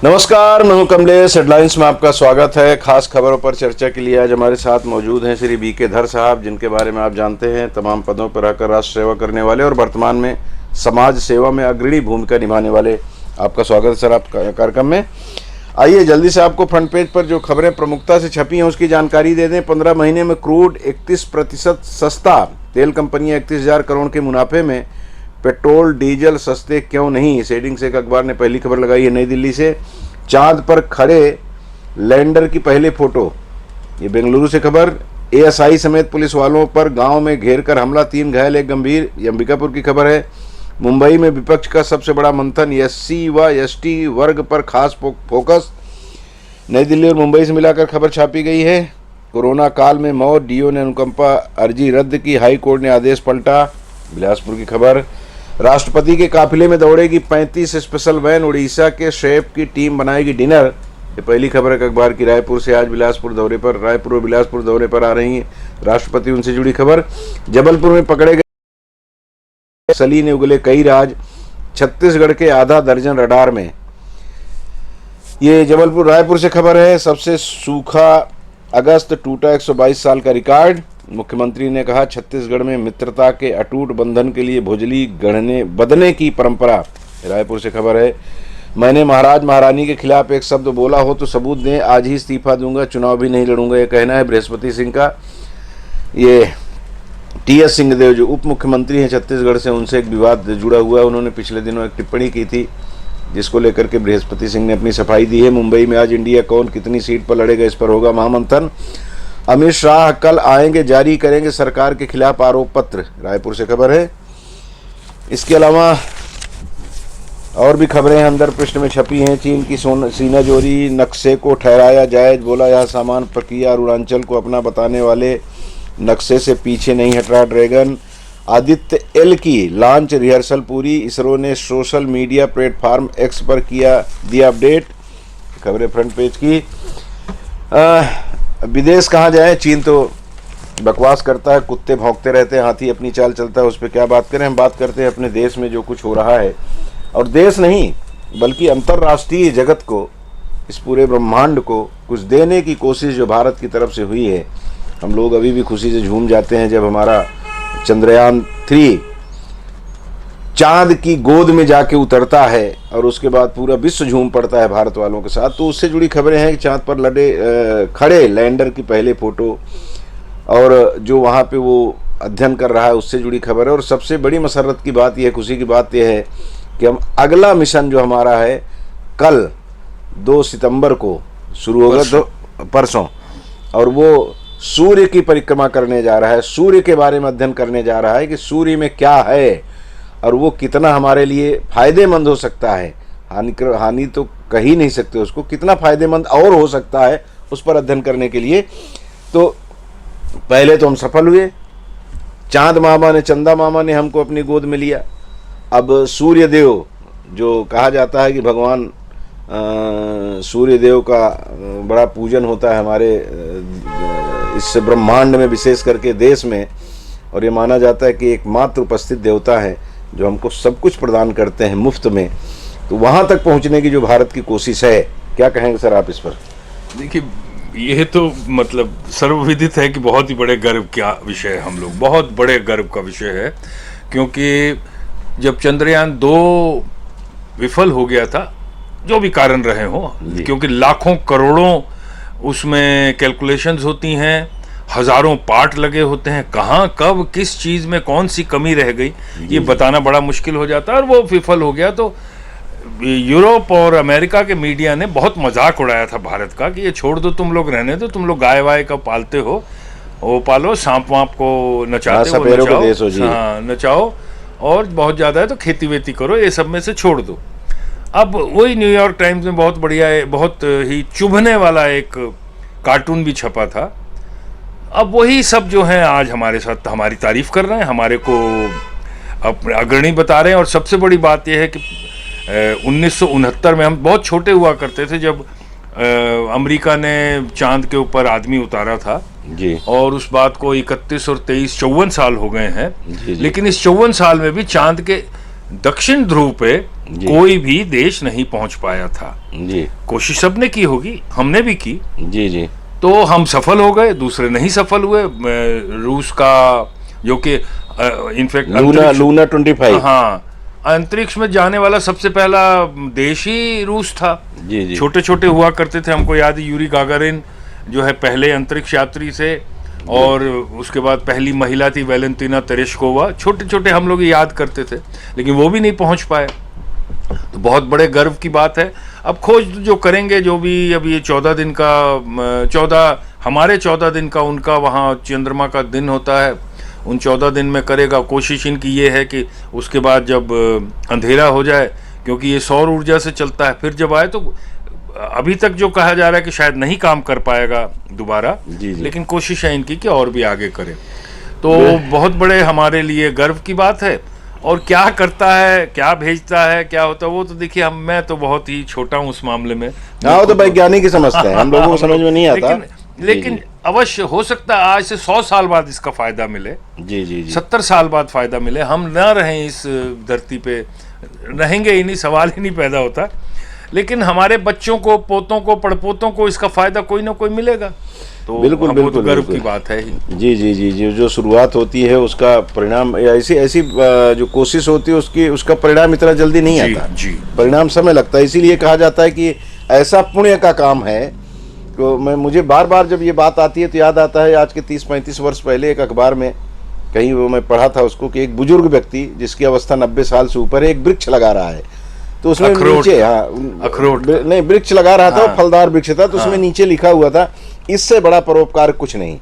नमस्कार, मैं हूं कमलेश। हेडलाइंस में आपका स्वागत है। खास खबरों पर चर्चा के लिए आज हमारे साथ मौजूद हैं श्री बीके धर साहब, जिनके बारे में आप जानते हैं तमाम पदों पर रहकर राष्ट्र सेवा करने वाले और वर्तमान में समाज सेवा में अग्रणी भूमिका निभाने वाले। आपका स्वागत है सर आप कार्यक्रम में। आइए जल्दी से आपको फ्रंट पेज पर जो खबरें प्रमुखता से छपी हैं उसकी जानकारी दे दें। 15 महीने में क्रूड 31% सस्ता, तेल कंपनियां 31,000 करोड़ के मुनाफे में, पेट्रोल डीजल सस्ते क्यों नहीं, इस हेडिंग से एक अखबार ने पहली खबर लगाई है नई दिल्ली से। चांद पर खड़े लैंडर की पहली फोटो, ये बेंगलुरु से खबर। एएसआई समेत पुलिस वालों पर गांव में घेर कर हमला, 3 घायल 1 गंभीर, ये अंबिकापुर की खबर है। मुंबई में विपक्ष का सबसे बड़ा मंथन, एससी व एसटी वर्ग पर खास फोकस, नई दिल्ली और मुंबई से मिलाकर खबर छापी गई है। कोरोना काल में मौत, डीओ ने अनुकंपा अर्जी रद्द की, हाई कोर्ट ने आदेश पलटा, बिलासपुर की खबर। राष्ट्रपति के काफिले में दौड़ेगी 35 स्पेशल वैन, उड़ीसा के शेफ की टीम बनाएगी डिनर, ये पहली खबर है अखबार की। रायपुर से आज बिलासपुर दौरे पर, रायपुर और बिलासपुर दौरे पर आ रही हैं राष्ट्रपति, उनसे जुड़ी खबर। जबलपुर में पकड़े गए सली ने उगले कई राज, छत्तीसगढ़ के आधा दर्जन रडार में, ये जबलपुर रायपुर से खबर है। सबसे सूखा अगस्त, टूटा 122 साल का रिकॉर्ड, मुख्यमंत्री ने कहा छत्तीसगढ़ में मित्रता के अटूट बंधन के लिए भोजली गढ़ने बदने की परंपरा, रायपुर से खबर है। मैंने महाराज महारानी के खिलाफ एक शब्द बोला हो तो सबूत दें, आज ही इस्तीफा दूंगा, चुनाव भी नहीं लड़ूंगा, ये कहना है बृहस्पति सिंह का। ये टीएस सिंहदेव जो उप मुख्यमंत्री हैं छत्तीसगढ़ से, उनसे एक विवाद जुड़ा हुआ है। उन्होंने पिछले दिनों एक टिप्पणी की थी जिसको लेकर के बृहस्पति सिंह ने अपनी सफाई दी है। मुंबई में आज इंडिया कौन कितनी सीट पर लड़ेगा, इस पर होगा महामंथन। अमित शाह कल आएंगे, जारी करेंगे सरकार के खिलाफ आरोप पत्र, रायपुर से खबर है। इसके अलावा और भी खबरें अंदर पृष्ठ में छपी हैं। चीन की सीनाजोरी नक्शे को ठहराया जायज, बोला यह सामान प्रक्रिया अरुणाचल को अपना बताने वाले नक्शे से पीछे नहीं हट रहा ड्रैगन। आदित्य एल की लॉन्च रिहर्सल पूरी, इसरो ने सोशल मीडिया प्लेटफॉर्म एक्स पर दिया अपडेट, खबरें फ्रंट पेज की। विदेश कहाँ जाए, चीन तो बकवास करता है, कुत्ते भौंकते रहते हैं, हाथी अपनी चाल चलता है, उस पर क्या बात करें। हम बात करते हैं अपने देश में जो कुछ हो रहा है, और देश नहीं बल्कि अंतर्राष्ट्रीय जगत को, इस पूरे ब्रह्मांड को कुछ देने की कोशिश जो भारत की तरफ से हुई है। हम लोग अभी भी खुशी से झूम जाते हैं जब हमारा चंद्रयान 3 चांद की गोद में जाके उतरता है और उसके बाद पूरा विश्व झूम पड़ता है भारत वालों के साथ। तो उससे जुड़ी खबरें हैं कि चांद पर खड़े लैंडर की पहले फोटो और जो वहाँ पे वो अध्ययन कर रहा है उससे जुड़ी खबर है। और सबसे बड़ी मसरत की बात यह, खुशी की बात यह है कि हम अगला मिशन जो हमारा है कल 2 सितंबर को शुरू होगा, परसों, और वो सूर्य की परिक्रमा करने जा रहा है। सूर्य के बारे में अध्ययन करने जा रहा है कि सूर्य में क्या है और वो कितना हमारे लिए फायदेमंद हो सकता है। हानि तो कह ही नहीं सकते उसको, कितना फायदेमंद और हो सकता है उस पर अध्ययन करने के लिए। तो पहले तो हम सफल हुए, चांद मामा ने, चंदा मामा ने हमको अपनी गोद में लिया। अब सूर्य देव, जो कहा जाता है कि भगवान सूर्य देव का बड़ा पूजन होता है हमारे इस ब्रह्मांड में, विशेष करके देश में, और ये माना जाता है कि एकमात्र उपस्थित देवता है जो हमको सब कुछ प्रदान करते हैं मुफ्त में। तो वहाँ तक पहुँचने की जो भारत की कोशिश है, क्या कहेंगे सर आप इस पर? देखिए, यह तो मतलब सर्वविदित है कि बहुत ही बड़े गर्व का विषय है, हम लोग बहुत बड़े गर्व का विषय है। क्योंकि जब चंद्रयान 2 विफल हो गया था, जो भी कारण रहे हो, क्योंकि लाखों करोड़ों उसमें कैलकुलेशंस होती हैं, हजारों पार्ट लगे होते हैं, कहाँ कब किस चीज़ में कौन सी कमी रह गई ये बताना बड़ा मुश्किल हो जाता है। और वो विफल हो गया तो यूरोप और अमेरिका के मीडिया ने बहुत मजाक उड़ाया था भारत का कि ये छोड़ दो, तुम लोग रहने दो, तुम लोग गाय वाय का पालते हो, वो पालो, सांप वाप को नचाते हो, नचाओ, हाँ नचाओ, और बहुत ज़्यादा है तो खेती वेती करो, ये सब में से छोड़ दो। अब वही न्यूयॉर्क टाइम्स में बहुत बढ़िया, बहुत ही चुभने वाला एक कार्टून भी छपा था। अब वही सब जो है आज हमारे साथ हमारी तारीफ कर रहे हैं, हमारे को अपने अग्रणी बता रहे हैं। और सबसे बड़ी बात यह है कि 1969 में हम बहुत छोटे हुआ करते थे जब अमेरिका ने चांद के ऊपर आदमी उतारा था जी, और उस बात को 31 और 23 54 साल हो गए हैं जी, जी। लेकिन इस 54 साल में भी चांद के दक्षिण ध्रुव पे जी। कोई भी देश नहीं पहुंच पाया था। जी कोशिश सबने की होगी, हमने भी की, जी जी तो हम सफल हो गए, दूसरे नहीं सफल हुए। रूस का जो कि इनफैक्ट लूना 25। हाँ, अंतरिक्ष में जाने वाला सबसे पहला देश ही रूस था। जी जी छोटे छोटे हुआ करते थे, हमको याद है यूरी गागारिन जो है पहले अंतरिक्ष यात्री से, और उसके बाद पहली महिला थी वैलेंटिना तेरेश्कोवा। छोटे छोटे हम लोग याद करते थे, लेकिन वो भी नहीं पहुंच पाए। तो बहुत बड़े गर्व की बात है। अब खोज जो करेंगे, जो भी अब ये 14 दिन का 14 दिन का उनका वहाँ चंद्रमा का दिन होता है, उन 14 दिन में करेगा। कोशिश इनकी ये है कि उसके बाद जब अंधेरा हो जाए, क्योंकि ये सौर ऊर्जा से चलता है, फिर जब आए तो अभी तक जो कहा जा रहा है कि शायद नहीं काम कर पाएगा दोबारा, जी। लेकिन कोशिश है इनकी कि और भी आगे करें। तो बहुत बड़े हमारे लिए गर्व की बात है। और क्या करता है, क्या भेजता है, क्या होता है, वो तो देखिए मैं तो बहुत ही छोटा हूँ उस मामले में। हाँ, वो तो वैज्ञानिक ही समझते हैं, हम लोगों को समझ में नहीं आता। लेकिन अवश्य हो सकता है आज से 100 साल बाद इसका फायदा मिले, जी जी जी 70 साल बाद फायदा मिले। हम ना रहें इस धरती पे, रहेंगे ही नहीं, सवाल ही नहीं पैदा होता। लेकिन हमारे बच्चों को, पोतों को, पड़पोतों को इसका फायदा कोई ना कोई मिलेगा। तो बिल्कुल हमको तो बिल्कुल गर्व बिल्कुल। की बात है ही। जी जी जी जी जो शुरुआत होती है उसका परिणाम, ऐसी ऐसी जो कोशिश होती है उसका परिणाम इतना जल्दी नहीं जी, आता। जी। परिणाम समय लगता है। इसीलिए कहा जाता है कि ऐसा पुण्य का काम है। तो मुझे बार बार जब ये बात आती है तो याद आता है आज के 30-35 वर्ष पहले एक अखबार में कहीं वो मैं पढ़ा था उसको, कि एक बुजुर्ग व्यक्ति जिसकी अवस्था 90 साल से ऊपर है, एक वृक्ष लगा रहा है। तो उसमें नीचे, अखरोट नहीं, वृक्ष लगा रहा था, फलदार वृक्ष था। तो उसमें नीचे लिखा हुआ था, इससे बड़ा परोपकार कुछ नहीं।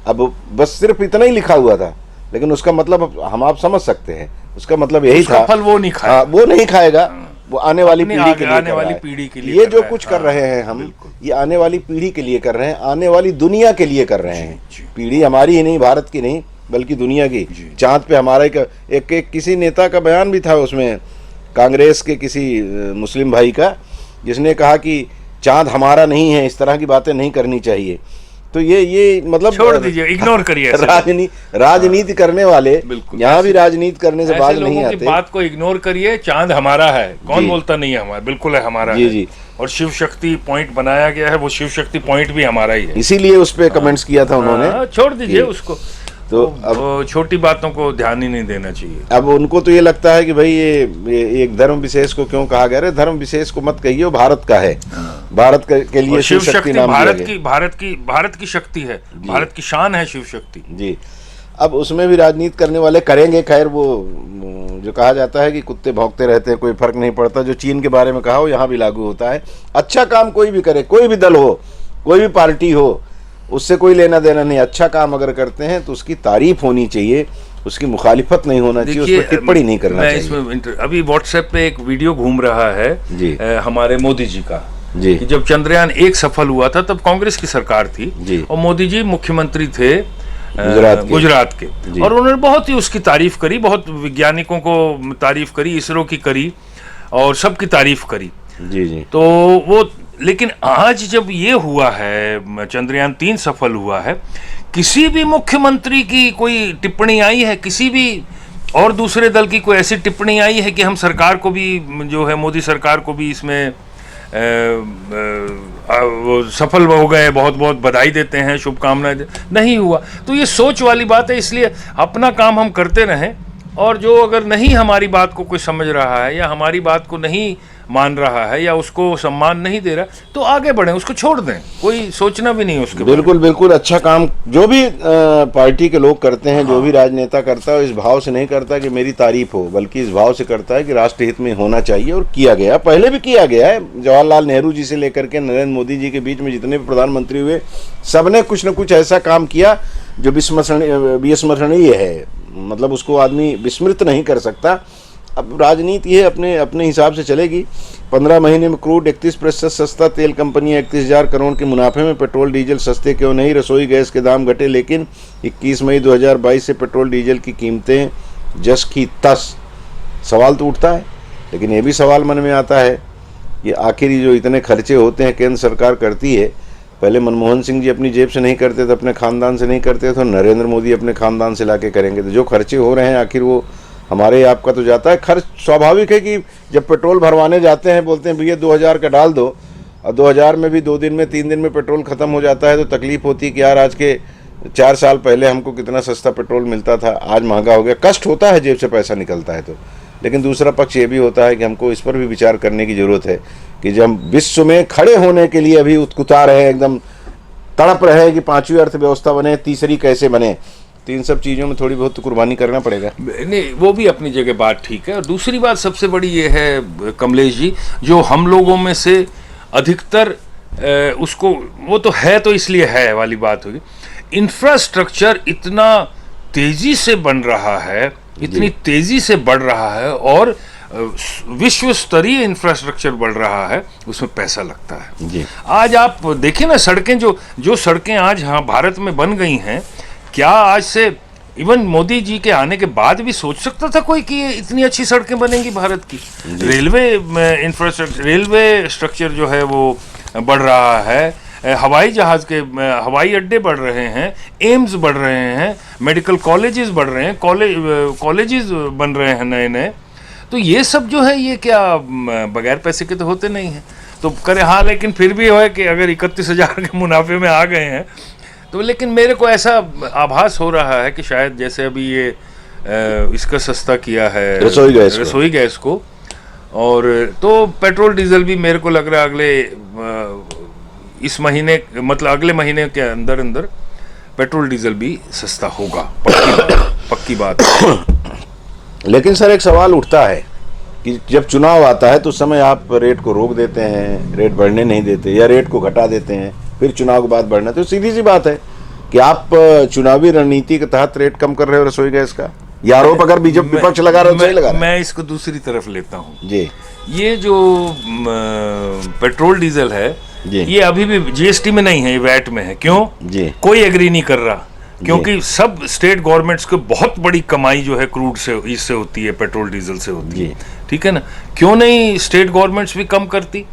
अब बस सिर्फ इतना ही लिखा हुआ था, लेकिन उसका मतलब हम आप समझ सकते हैं। उसका मतलब यही था, फल वो नहीं खाएगा, वो नहीं खाएगा, वो आने वाली पीढ़ी के लिए, आने वाली पीढ़ी के लिए ये जो कुछ कर रहे हैं हम, ये आने वाली पीढ़ी के लिए कर रहे हैं, आने वाली दुनिया के लिए कर रहे हैं। पीढ़ी हमारी ही नहीं, भारत की नहीं, बल्कि दुनिया की। चांद पे हमारा एक किसी नेता का बयान भी था उसमें, कांग्रेस के किसी मुस्लिम भाई का, जिसने कहा कि चांद हमारा नहीं है, इस तरह की बातें नहीं करनी चाहिए। तो ये मतलब छोड़ दीजिए, इग्नोर करिए। राजनीति करने वाले यहाँ भी राजनीति करने से बाज नहीं आते। बात को इग्नोर करिए। चांद हमारा है, कौन बोलता नहीं है हमारा? बिल्कुल है, हमारा जी है। जी। और शिव शक्ति पॉइंट बनाया गया है, वो शिव शक्ति पॉइंट भी हमारा ही है, इसीलिए उस पे कमेंट्स किया था उन्होंने। छोड़ दीजिए उसको। तो अब छोटी बातों को ध्यान ही नहीं देना चाहिए। अब उनको तो ये लगता है कि भाई ये एक धर्म विशेष को क्यों कहा गया है? धर्म विशेष को मत कहिए, भारत का है। भारत के लिए शिव शक्ति नाम दिया गया। भारत की शक्ति है, भारत की शान है शिव शक्ति। जी। अब उसमें भी राजनीति करने वाले करेंगे। खैर, वो जो कहा जाता है कि कुत्ते भौंकते रहते हैं, कोई फर्क नहीं पड़ता। जो चीन के बारे में कहा हो, यहाँ भी लागू होता है। अच्छा काम कोई भी करे, कोई भी दल हो, कोई भी पार्टी हो, उससे कोई लेना देना नहीं। अच्छा काम अगर करते हैं तो उसकी तारीफ होनी चाहिए, उसकी मुखालिफत नहीं होना चाहिए, उस पर टिप्पणी नहीं करना चाहिए। इसमें अभी व्हाट्सएप पे एक वीडियो घूम रहा है जी। हमारे मोदी जी का, जी। कि जब चंद्रयान 1 सफल हुआ था तब कांग्रेस की सरकार थी जी। और मोदी जी मुख्यमंत्री थे गुजरात के। और उन्होंने बहुत ही उसकी तारीफ करी, बहुत वैज्ञानिकों को तारीफ करी, इसरो की करी और सबकी तारीफ करी। जी जी। तो वो, लेकिन आज जब ये हुआ है, चंद्रयान 3 सफल हुआ है, किसी भी मुख्यमंत्री की कोई टिप्पणी आई है, किसी भी और दूसरे दल की कोई ऐसी टिप्पणी आई है कि हम सरकार को भी, जो है मोदी सरकार को भी इसमें वो सफल हो गए, बहुत बहुत बधाई देते हैं, शुभकामनाएं नहीं हुआ। तो ये सोच वाली बात है। इसलिए अपना काम हम करते रहें, और जो अगर नहीं हमारी बात को कोई समझ रहा है या हमारी बात को नहीं मान रहा है या उसको सम्मान नहीं दे रहा, तो आगे बढ़ें, उसको छोड़ दें, कोई सोचना भी नहीं उसके। बिल्कुल बिल्कुल। अच्छा काम जो भी पार्टी के लोग करते हैं, जो भी राजनेता करता है, इस भाव से नहीं करता कि मेरी तारीफ हो, बल्कि इस भाव से करता है कि राष्ट्र हित में होना चाहिए। और किया गया, पहले भी किया गया है। जवाहरलाल नेहरू जी से लेकर के नरेंद्र मोदी जी के बीच में जितने भी प्रधानमंत्री हुए, सबने कुछ न कुछ ऐसा काम किया जो विस्मरणीय है। मतलब उसको आदमी विस्मृत नहीं कर सकता। अब राजनीति है, अपने हिसाब से चलेगी। 15 महीने में क्रूड 31% सस्ता, तेल कंपनियां 31,000 करोड़ के मुनाफे में। पेट्रोल डीजल सस्ते क्यों नहीं? रसोई गैस के दाम घटे, लेकिन 21 मई 2022 से पेट्रोल डीजल की कीमतें जस की तस। सवाल तो उठता है, लेकिन ये भी सवाल मन में आता है कि आखिर जो इतने खर्चे होते हैं केंद्र सरकार करती है, पहले मनमोहन सिंह जी अपनी जेब से नहीं करते थे, अपने खानदान से नहीं करते थे, तो नरेंद्र मोदी अपने खानदान से लाके करेंगे। तो जो खर्चे हो रहे हैं आखिर वो हमारे आपका तो जाता है खर्च। स्वाभाविक है कि जब पेट्रोल भरवाने जाते हैं बोलते हैं भैया 2000 का डाल दो, और 2000 में भी 2 दिन में 3 दिन में पेट्रोल ख़त्म हो जाता है, तो तकलीफ होती है कि यार आज के 4 साल पहले हमको कितना सस्ता पेट्रोल मिलता था, आज महंगा हो गया। कष्ट होता है, जेब से पैसा निकलता है तो। लेकिन दूसरा पक्ष ये भी होता है कि हमको इस पर भी विचार करने की ज़रूरत है कि जब विश्व में खड़े होने के लिए अभी उत्कुता रहे, एकदम तड़प रहे कि 5वीं अर्थव्यवस्था बने, तीसरी कैसे बने, तो इन सब चीज़ों में थोड़ी बहुत तो कुर्बानी करना पड़ेगा। नहीं, वो भी अपनी जगह बात ठीक है। और दूसरी बात सबसे बड़ी ये है कमलेश जी, जो हम लोगों में से अधिकतर उसको, वो तो है तो इसलिए है वाली बात होगी, इंफ्रास्ट्रक्चर इतना तेजी से बन रहा है, इतनी तेजी से बढ़ रहा है, और विश्व स्तरीय इंफ्रास्ट्रक्चर बढ़ रहा है, उसमें पैसा लगता है जी। आज आप देखें ना, सड़कें जो सड़कें आज हाँ भारत में बन गई हैं, क्या आज से इवन मोदी जी के आने के बाद भी सोच सकता था कोई कि ये इतनी अच्छी सड़कें बनेंगी भारत की? रेलवे इंफ्रास्ट्रक्चर, रेलवे स्ट्रक्चर जो है वो बढ़ रहा है, हवाई जहाज के हवाई अड्डे बढ़ रहे हैं, एम्स बढ़ रहे हैं, मेडिकल कॉलेजेस बढ़ रहे हैं, कॉलेजेस बन रहे हैं नए नए। तो ये सब जो है ये क्या बगैर पैसे के तो होते नहीं हैं। तो करे हाँ, लेकिन फिर भी है कि अगर 31,000 के मुनाफे में आ गए हैं तो, लेकिन मेरे को ऐसा आभास हो रहा है कि शायद जैसे अभी ये इसका सस्ता किया है रसोई गैस को, और तो पेट्रोल डीजल भी मेरे को लग रहा है अगले इस महीने, मतलब अगले महीने के अंदर अंदर पेट्रोल डीजल भी सस्ता होगा, पक्की बात है। लेकिन सर एक सवाल उठता है कि जब चुनाव आता है तो उस समय आप रेट को रोक देते हैं, रेट बढ़ने नहीं देते, या रेट को घटा देते हैं, फिर चुनाव के बाद बढ़ना। तो सीधी सी बात है कि आप चुनावी रणनीति के तहत रेट कम कर रहे हो रसोई गैस का, या आरोप अगर बीजेपी विपक्ष लगा रहा है सही लगा रहा है। मैं इसको दूसरी तरफ लेता हूँ जी। ये जो पेट्रोल डीजल है ये अभी भी जीएसटी में नहीं है, ये वैट में है। क्यों जी? कोई एग्री नहीं कर रहा, क्योंकि सब स्टेट गवर्नमेंट्स को बहुत बड़ी कमाई जो है क्रूड से, इससे होती है, पेट्रोल डीजल से होती है, ठीक है ना। क्यों नहीं स्टेट गवर्नमेंट्स भी कम करती?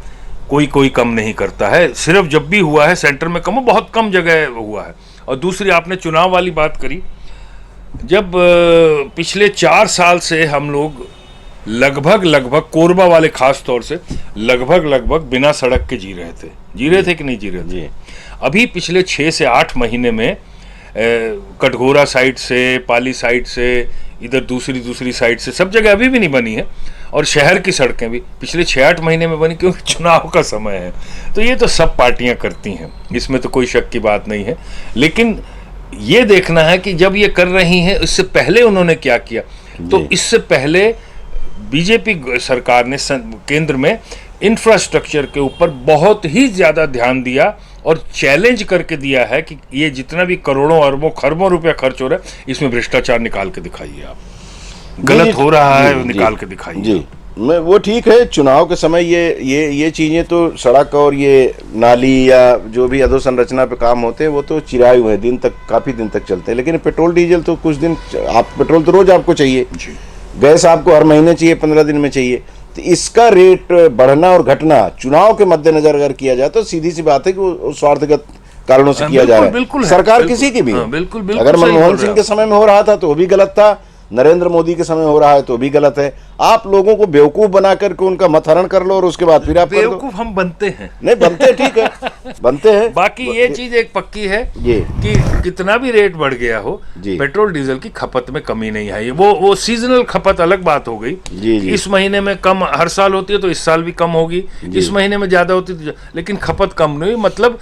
कोई कम नहीं करता है। सिर्फ जब भी हुआ है सेंटर में कम, बहुत कम जगह हुआ है। और दूसरी आपने चुनाव वाली बात करी, जब पिछले 4 साल से हम लोग लगभग कोरबा वाले खास तौर से लगभग बिना सड़क के जी रहे थे कि नहीं जी रहे थे। अभी पिछले 6 से 8 महीने में कटघोरा साइड से, पाली साइड से, इधर दूसरी साइड से, सब जगह अभी भी नहीं बनी है, और शहर की सड़कें भी पिछले 6-8 महीने में बनी, क्योंकि चुनाव का समय है। तो ये तो सब पार्टियां करती हैं, इसमें तो कोई शक की बात नहीं है। लेकिन ये देखना है कि जब ये कर रही हैं, इससे पहले उन्होंने क्या किया। तो इससे पहले बीजेपी सरकार ने केंद्र में इंफ्रास्ट्रक्चर के ऊपर बहुत ही ज़्यादा ध्यान दिया, और चैलेंज करके दिया है कि ये जितना भी करोड़ों अरबों खरबों रुपया खर्च हो रहा है, इसमें भ्रष्टाचार निकाल के दिखाइए, आप गलत हो रहा है निकाल के दिखाइए। जी, मैं वो ठीक है, चुनाव के समय ये चीज़ें तो सड़क और ये नाली या जो भी अधोसंरचना पे काम होते हैं वो तो चिराए हुए दिन तक, काफ़ी दिन तक चलते हैं। लेकिन पेट्रोल डीजल तो कुछ दिन, आप पेट्रोल तो रोज आपको चाहिए, गैस आपको हर महीने चाहिए, 15 दिन में चाहिए। तो इसका रेट बढ़ना और घटना चुनाव के मद्देनजर अगर किया जाए तो सीधी सी बात है कि वो स्वार्थगत कारणों से किया जा रहा है। सरकार किसी की भी, अगर मनमोहन सिंह के समय में हो रहा था तो वो भी गलत था, नरेंद्र मोदी के समय हो रहा है तो भी गलत है। आप लोगों को बेवकूफ बना करके उनका मतहरण कर लो और उसके बाद फिर आप बेवकूफ हम बनते हैं। नहीं बनते, ठीक है, बनते हैं। बाकी ये चीज एक पक्की है कि कितना भी रेट बढ़ गया हो, पेट्रोल डीजल की खपत में कमी नहीं आई। वो सीजनल खपत अलग बात हो गई। इस महीने में कम हर साल होती है तो इस साल भी कम होगी, इस महीने में ज्यादा होती है, लेकिन खपत कम नहीं। मतलब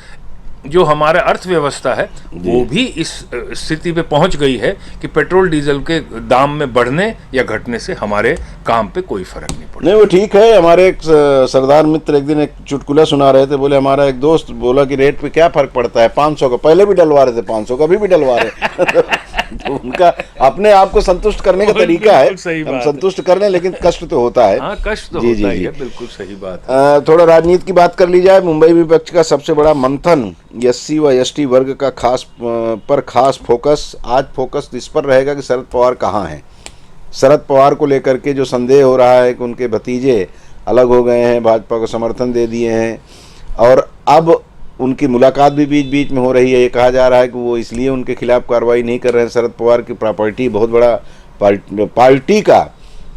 जो हमारा अर्थव्यवस्था है वो भी इस स्थिति पे पहुंच गई है कि पेट्रोल डीजल के दाम में बढ़ने या घटने से हमारे काम पे कोई फर्क नहीं पड़ता। नहीं वो ठीक है। हमारे एक सरदार मित्र एक दिन एक चुटकुला सुना रहे थे, बोले हमारा एक दोस्त बोला कि रेट पे क्या फर्क पड़ता है, 500 का पहले भी डलवा रहे थे, 500 का अभी भी डलवा रहे तो उनका अपने आप को संतुष्ट करने का तरीका है, हम संतुष्ट कर रहे हैं, लेकिन कष्ट तो होता है। हाँ, कष्ट तो होता ही है, बिल्कुल सही बात है। थोड़ा राजनीति की बात कर ली जाए। मुंबई विपक्ष का सबसे बड़ा मंथन एससी व एसटी वर्ग का खास फोकस, आज फोकस इस पर रहेगा कि शरद पवार कहाँ हैं। शरद पवार को लेकर के जो संदेह हो रहा है कि उनके भतीजे अलग हो गए हैं, भाजपा को समर्थन दे दिए हैं, और अब उनकी मुलाकात भी बीच बीच में हो रही है। ये कहा जा रहा है कि वो इसलिए उनके खिलाफ कार्रवाई नहीं कर रहे हैं, शरद पवार की प्रॉपर्टी बहुत बड़ा पार्टी का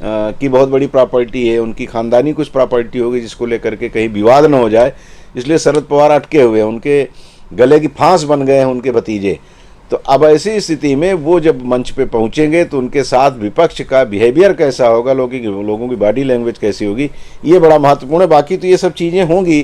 की बहुत बड़ी प्रॉपर्टी है, उनकी खानदानी कुछ प्रॉपर्टी होगी जिसको लेकर के कहीं विवाद न हो जाए, इसलिए शरद पवार अटके हुए हैं, उनके गले की फांस बन गए हैं उनके भतीजे। तो अब ऐसी स्थिति में वो जब मंच पे पहुंचेंगे तो उनके साथ विपक्ष का बिहेवियर कैसा होगा, लोगों की बॉडी लैंग्वेज कैसी होगी, ये बड़ा महत्वपूर्ण है। बाकी तो ये सब चीज़ें होंगी,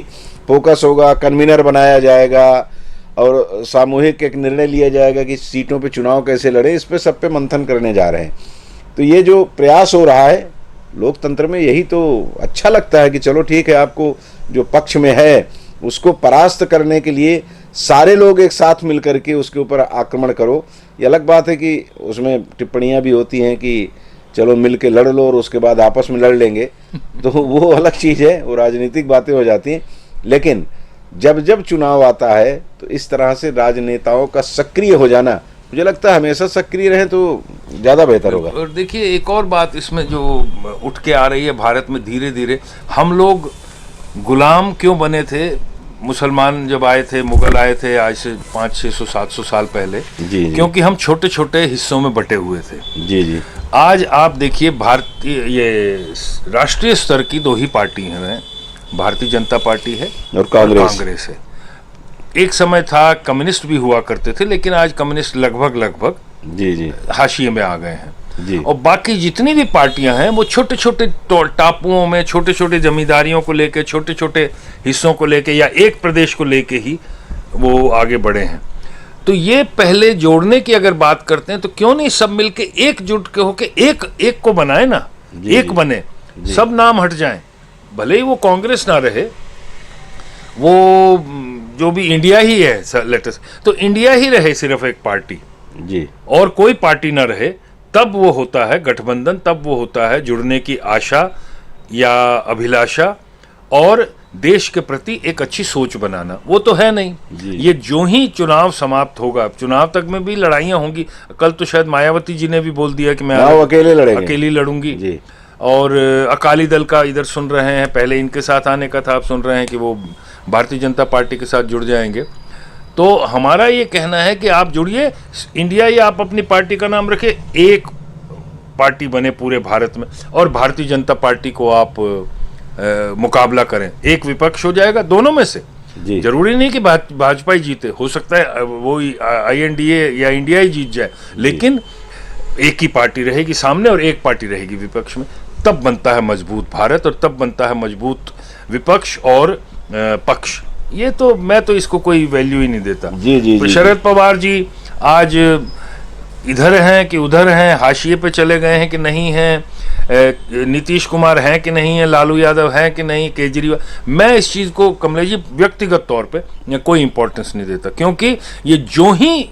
फोकस होगा, कन्वीनर बनाया जाएगा और सामूहिक एक निर्णय लिया जाएगा कि सीटों पे चुनाव कैसे लड़े, इस पे सब पे मंथन करने जा रहे हैं। तो ये जो प्रयास हो रहा है लोकतंत्र में, यही तो अच्छा लगता है कि चलो ठीक है, आपको जो पक्ष में है उसको परास्त करने के लिए सारे लोग एक साथ मिल करके उसके ऊपर आक्रमण करो। ये अलग बात है कि उसमें टिप्पणियां भी होती हैं कि चलो मिल के लड़ लो और उसके बाद आपस में लड़ लेंगे, तो वो अलग चीज़ है, वो राजनीतिक बातें हो जाती हैं। लेकिन जब जब चुनाव आता है तो इस तरह से राजनेताओं का सक्रिय हो जाना, मुझे लगता है हमेशा सक्रिय रहें तो ज़्यादा बेहतर होगा। और देखिए एक और बात इसमें जो उठ के आ रही है भारत में धीरे धीरे, हम लोग गुलाम क्यों बने थे? मुसलमान जब आए थे, मुगल आए थे आज से 500-600-700 साल पहले, जी। क्योंकि हम छोटे छोटे हिस्सों में बटे हुए थे। जी जी। आज आप देखिए भारतीय ये राष्ट्रीय स्तर की दो ही पार्टी हैं, भारतीय जनता पार्टी है और कांग्रेस है। एक समय था कम्युनिस्ट भी हुआ करते थे, लेकिन आज कम्युनिस्ट लगभग जी जी हाशिए में आ गए हैं जी। और बाकी जितनी भी पार्टियां हैं वो छोटे छोटे टापुओं में, छोटे छोटे जमींदारियों को लेके, छोटे छोटे हिस्सों को लेके या एक प्रदेश को लेके ही वो आगे बढ़े हैं। तो ये पहले जोड़ने की अगर बात करते हैं तो क्यों नहीं सब मिलके एकजुट के होके एक को बनाए ना, एक बने, सब नाम हट जाएं, भले ही वो कांग्रेस ना रहे, वो जो भी इंडिया ही है लेटेस्ट, तो इंडिया ही रहे सिर्फ एक पार्टी जी, और कोई पार्टी ना रहे, तब वो होता है गठबंधन, तब वो होता है जुड़ने की आशा या अभिलाषा और देश के प्रति एक अच्छी सोच बनाना। वो तो है नहीं। ये जो ही चुनाव समाप्त होगा, चुनाव तक में भी लड़ाइयाँ होंगी। कल तो शायद मायावती जी ने भी बोल दिया कि मैं अकेली लड़ूंगी जी। और अकाली दल का इधर सुन रहे हैं, पहले इनके साथ आने का था, आप सुन रहे हैं कि वो भारतीय जनता पार्टी के साथ जुड़ जाएंगे। तो हमारा ये कहना है कि आप जुड़िए, इंडिया या आप अपनी पार्टी का नाम रखें, एक पार्टी बने पूरे भारत में और भारतीय जनता पार्टी को आप मुकाबला करें, एक विपक्ष हो जाएगा दोनों में से। जरूरी नहीं कि भाजपा ही जीते, हो सकता है वो INDA या इंडिया ही जीत जाए, लेकिन एक ही पार्टी रहेगी सामने और एक पार्टी रहेगी विपक्ष में, तब बनता है मजबूत भारत और तब बनता है मजबूत विपक्ष और पक्ष। ये तो मैं तो इसको कोई वैल्यू ही नहीं देता। तो शरद पवार जी आज इधर हैं कि उधर हैं, हाशिए पे चले गए हैं कि नहीं हैं, नीतीश कुमार हैं कि नहीं है, लालू यादव हैं कि नहीं, केजरीवाल, मैं इस चीज़ को कमलेश जी व्यक्तिगत तौर पे कोई इंपॉर्टेंस नहीं देता, क्योंकि ये जो ही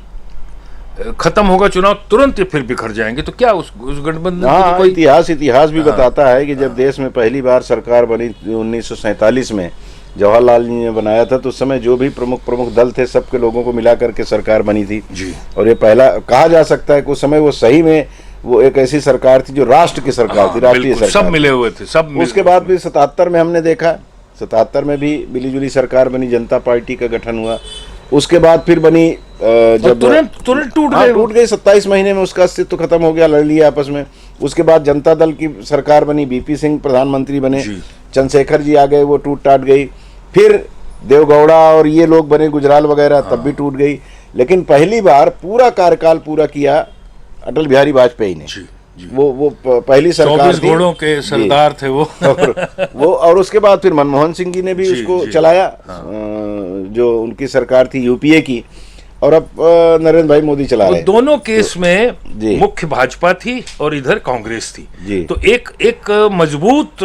खत्म होगा चुनाव तुरंत ये फिर बिखर जाएंगे। तो क्या उस गठबंधन हाँ, कोई इतिहास भी बताता है कि जब देश में पहली बार सरकार बनी 1947 में, जवाहरलाल जी ने बनाया था, तो उस समय जो भी प्रमुख दल थे सबके लोगों को मिला करके सरकार बनी थी जी। और ये पहला कहा जा सकता है कि उस समय वो सही में वो एक ऐसी सरकार थी जो राष्ट्र की सरकार थी, राष्ट्रीय सरकार, सब मिले हुए थे, सब। उसके बाद भी 77 में हमने देखा, 77 में भी मिलीजुली सरकार बनी, जनता पार्टी का गठन हुआ। उसके बाद फिर बनी जब तुरंत टूट गई 27 महीने में उसका अस्तित्व खत्म हो गया, लड़ लिया आपस में। उसके बाद जनता दल की सरकार बनी, BP सिंह प्रधानमंत्री बने, चंद्रशेखर जी आ गए, वो टूट टाट गई। फिर देवगौड़ा और ये लोग बने, गुजराल वगैरह, तब भी टूट गई। लेकिन पहली बार पूरा कार्यकाल पूरा किया अटल बिहारी वाजपेयी ने। वो पहली सरकार थी, घोड़ों के सरदार थे वो और उसके बाद फिर मनमोहन सिंह जी ने भी उसको चलाया, जो उनकी सरकार थी UPA की, और अब नरेंद्र भाई मोदी चला रहे हैं। दोनों केस में मुख्य भाजपा थी और इधर कांग्रेस थी, तो एक मजबूत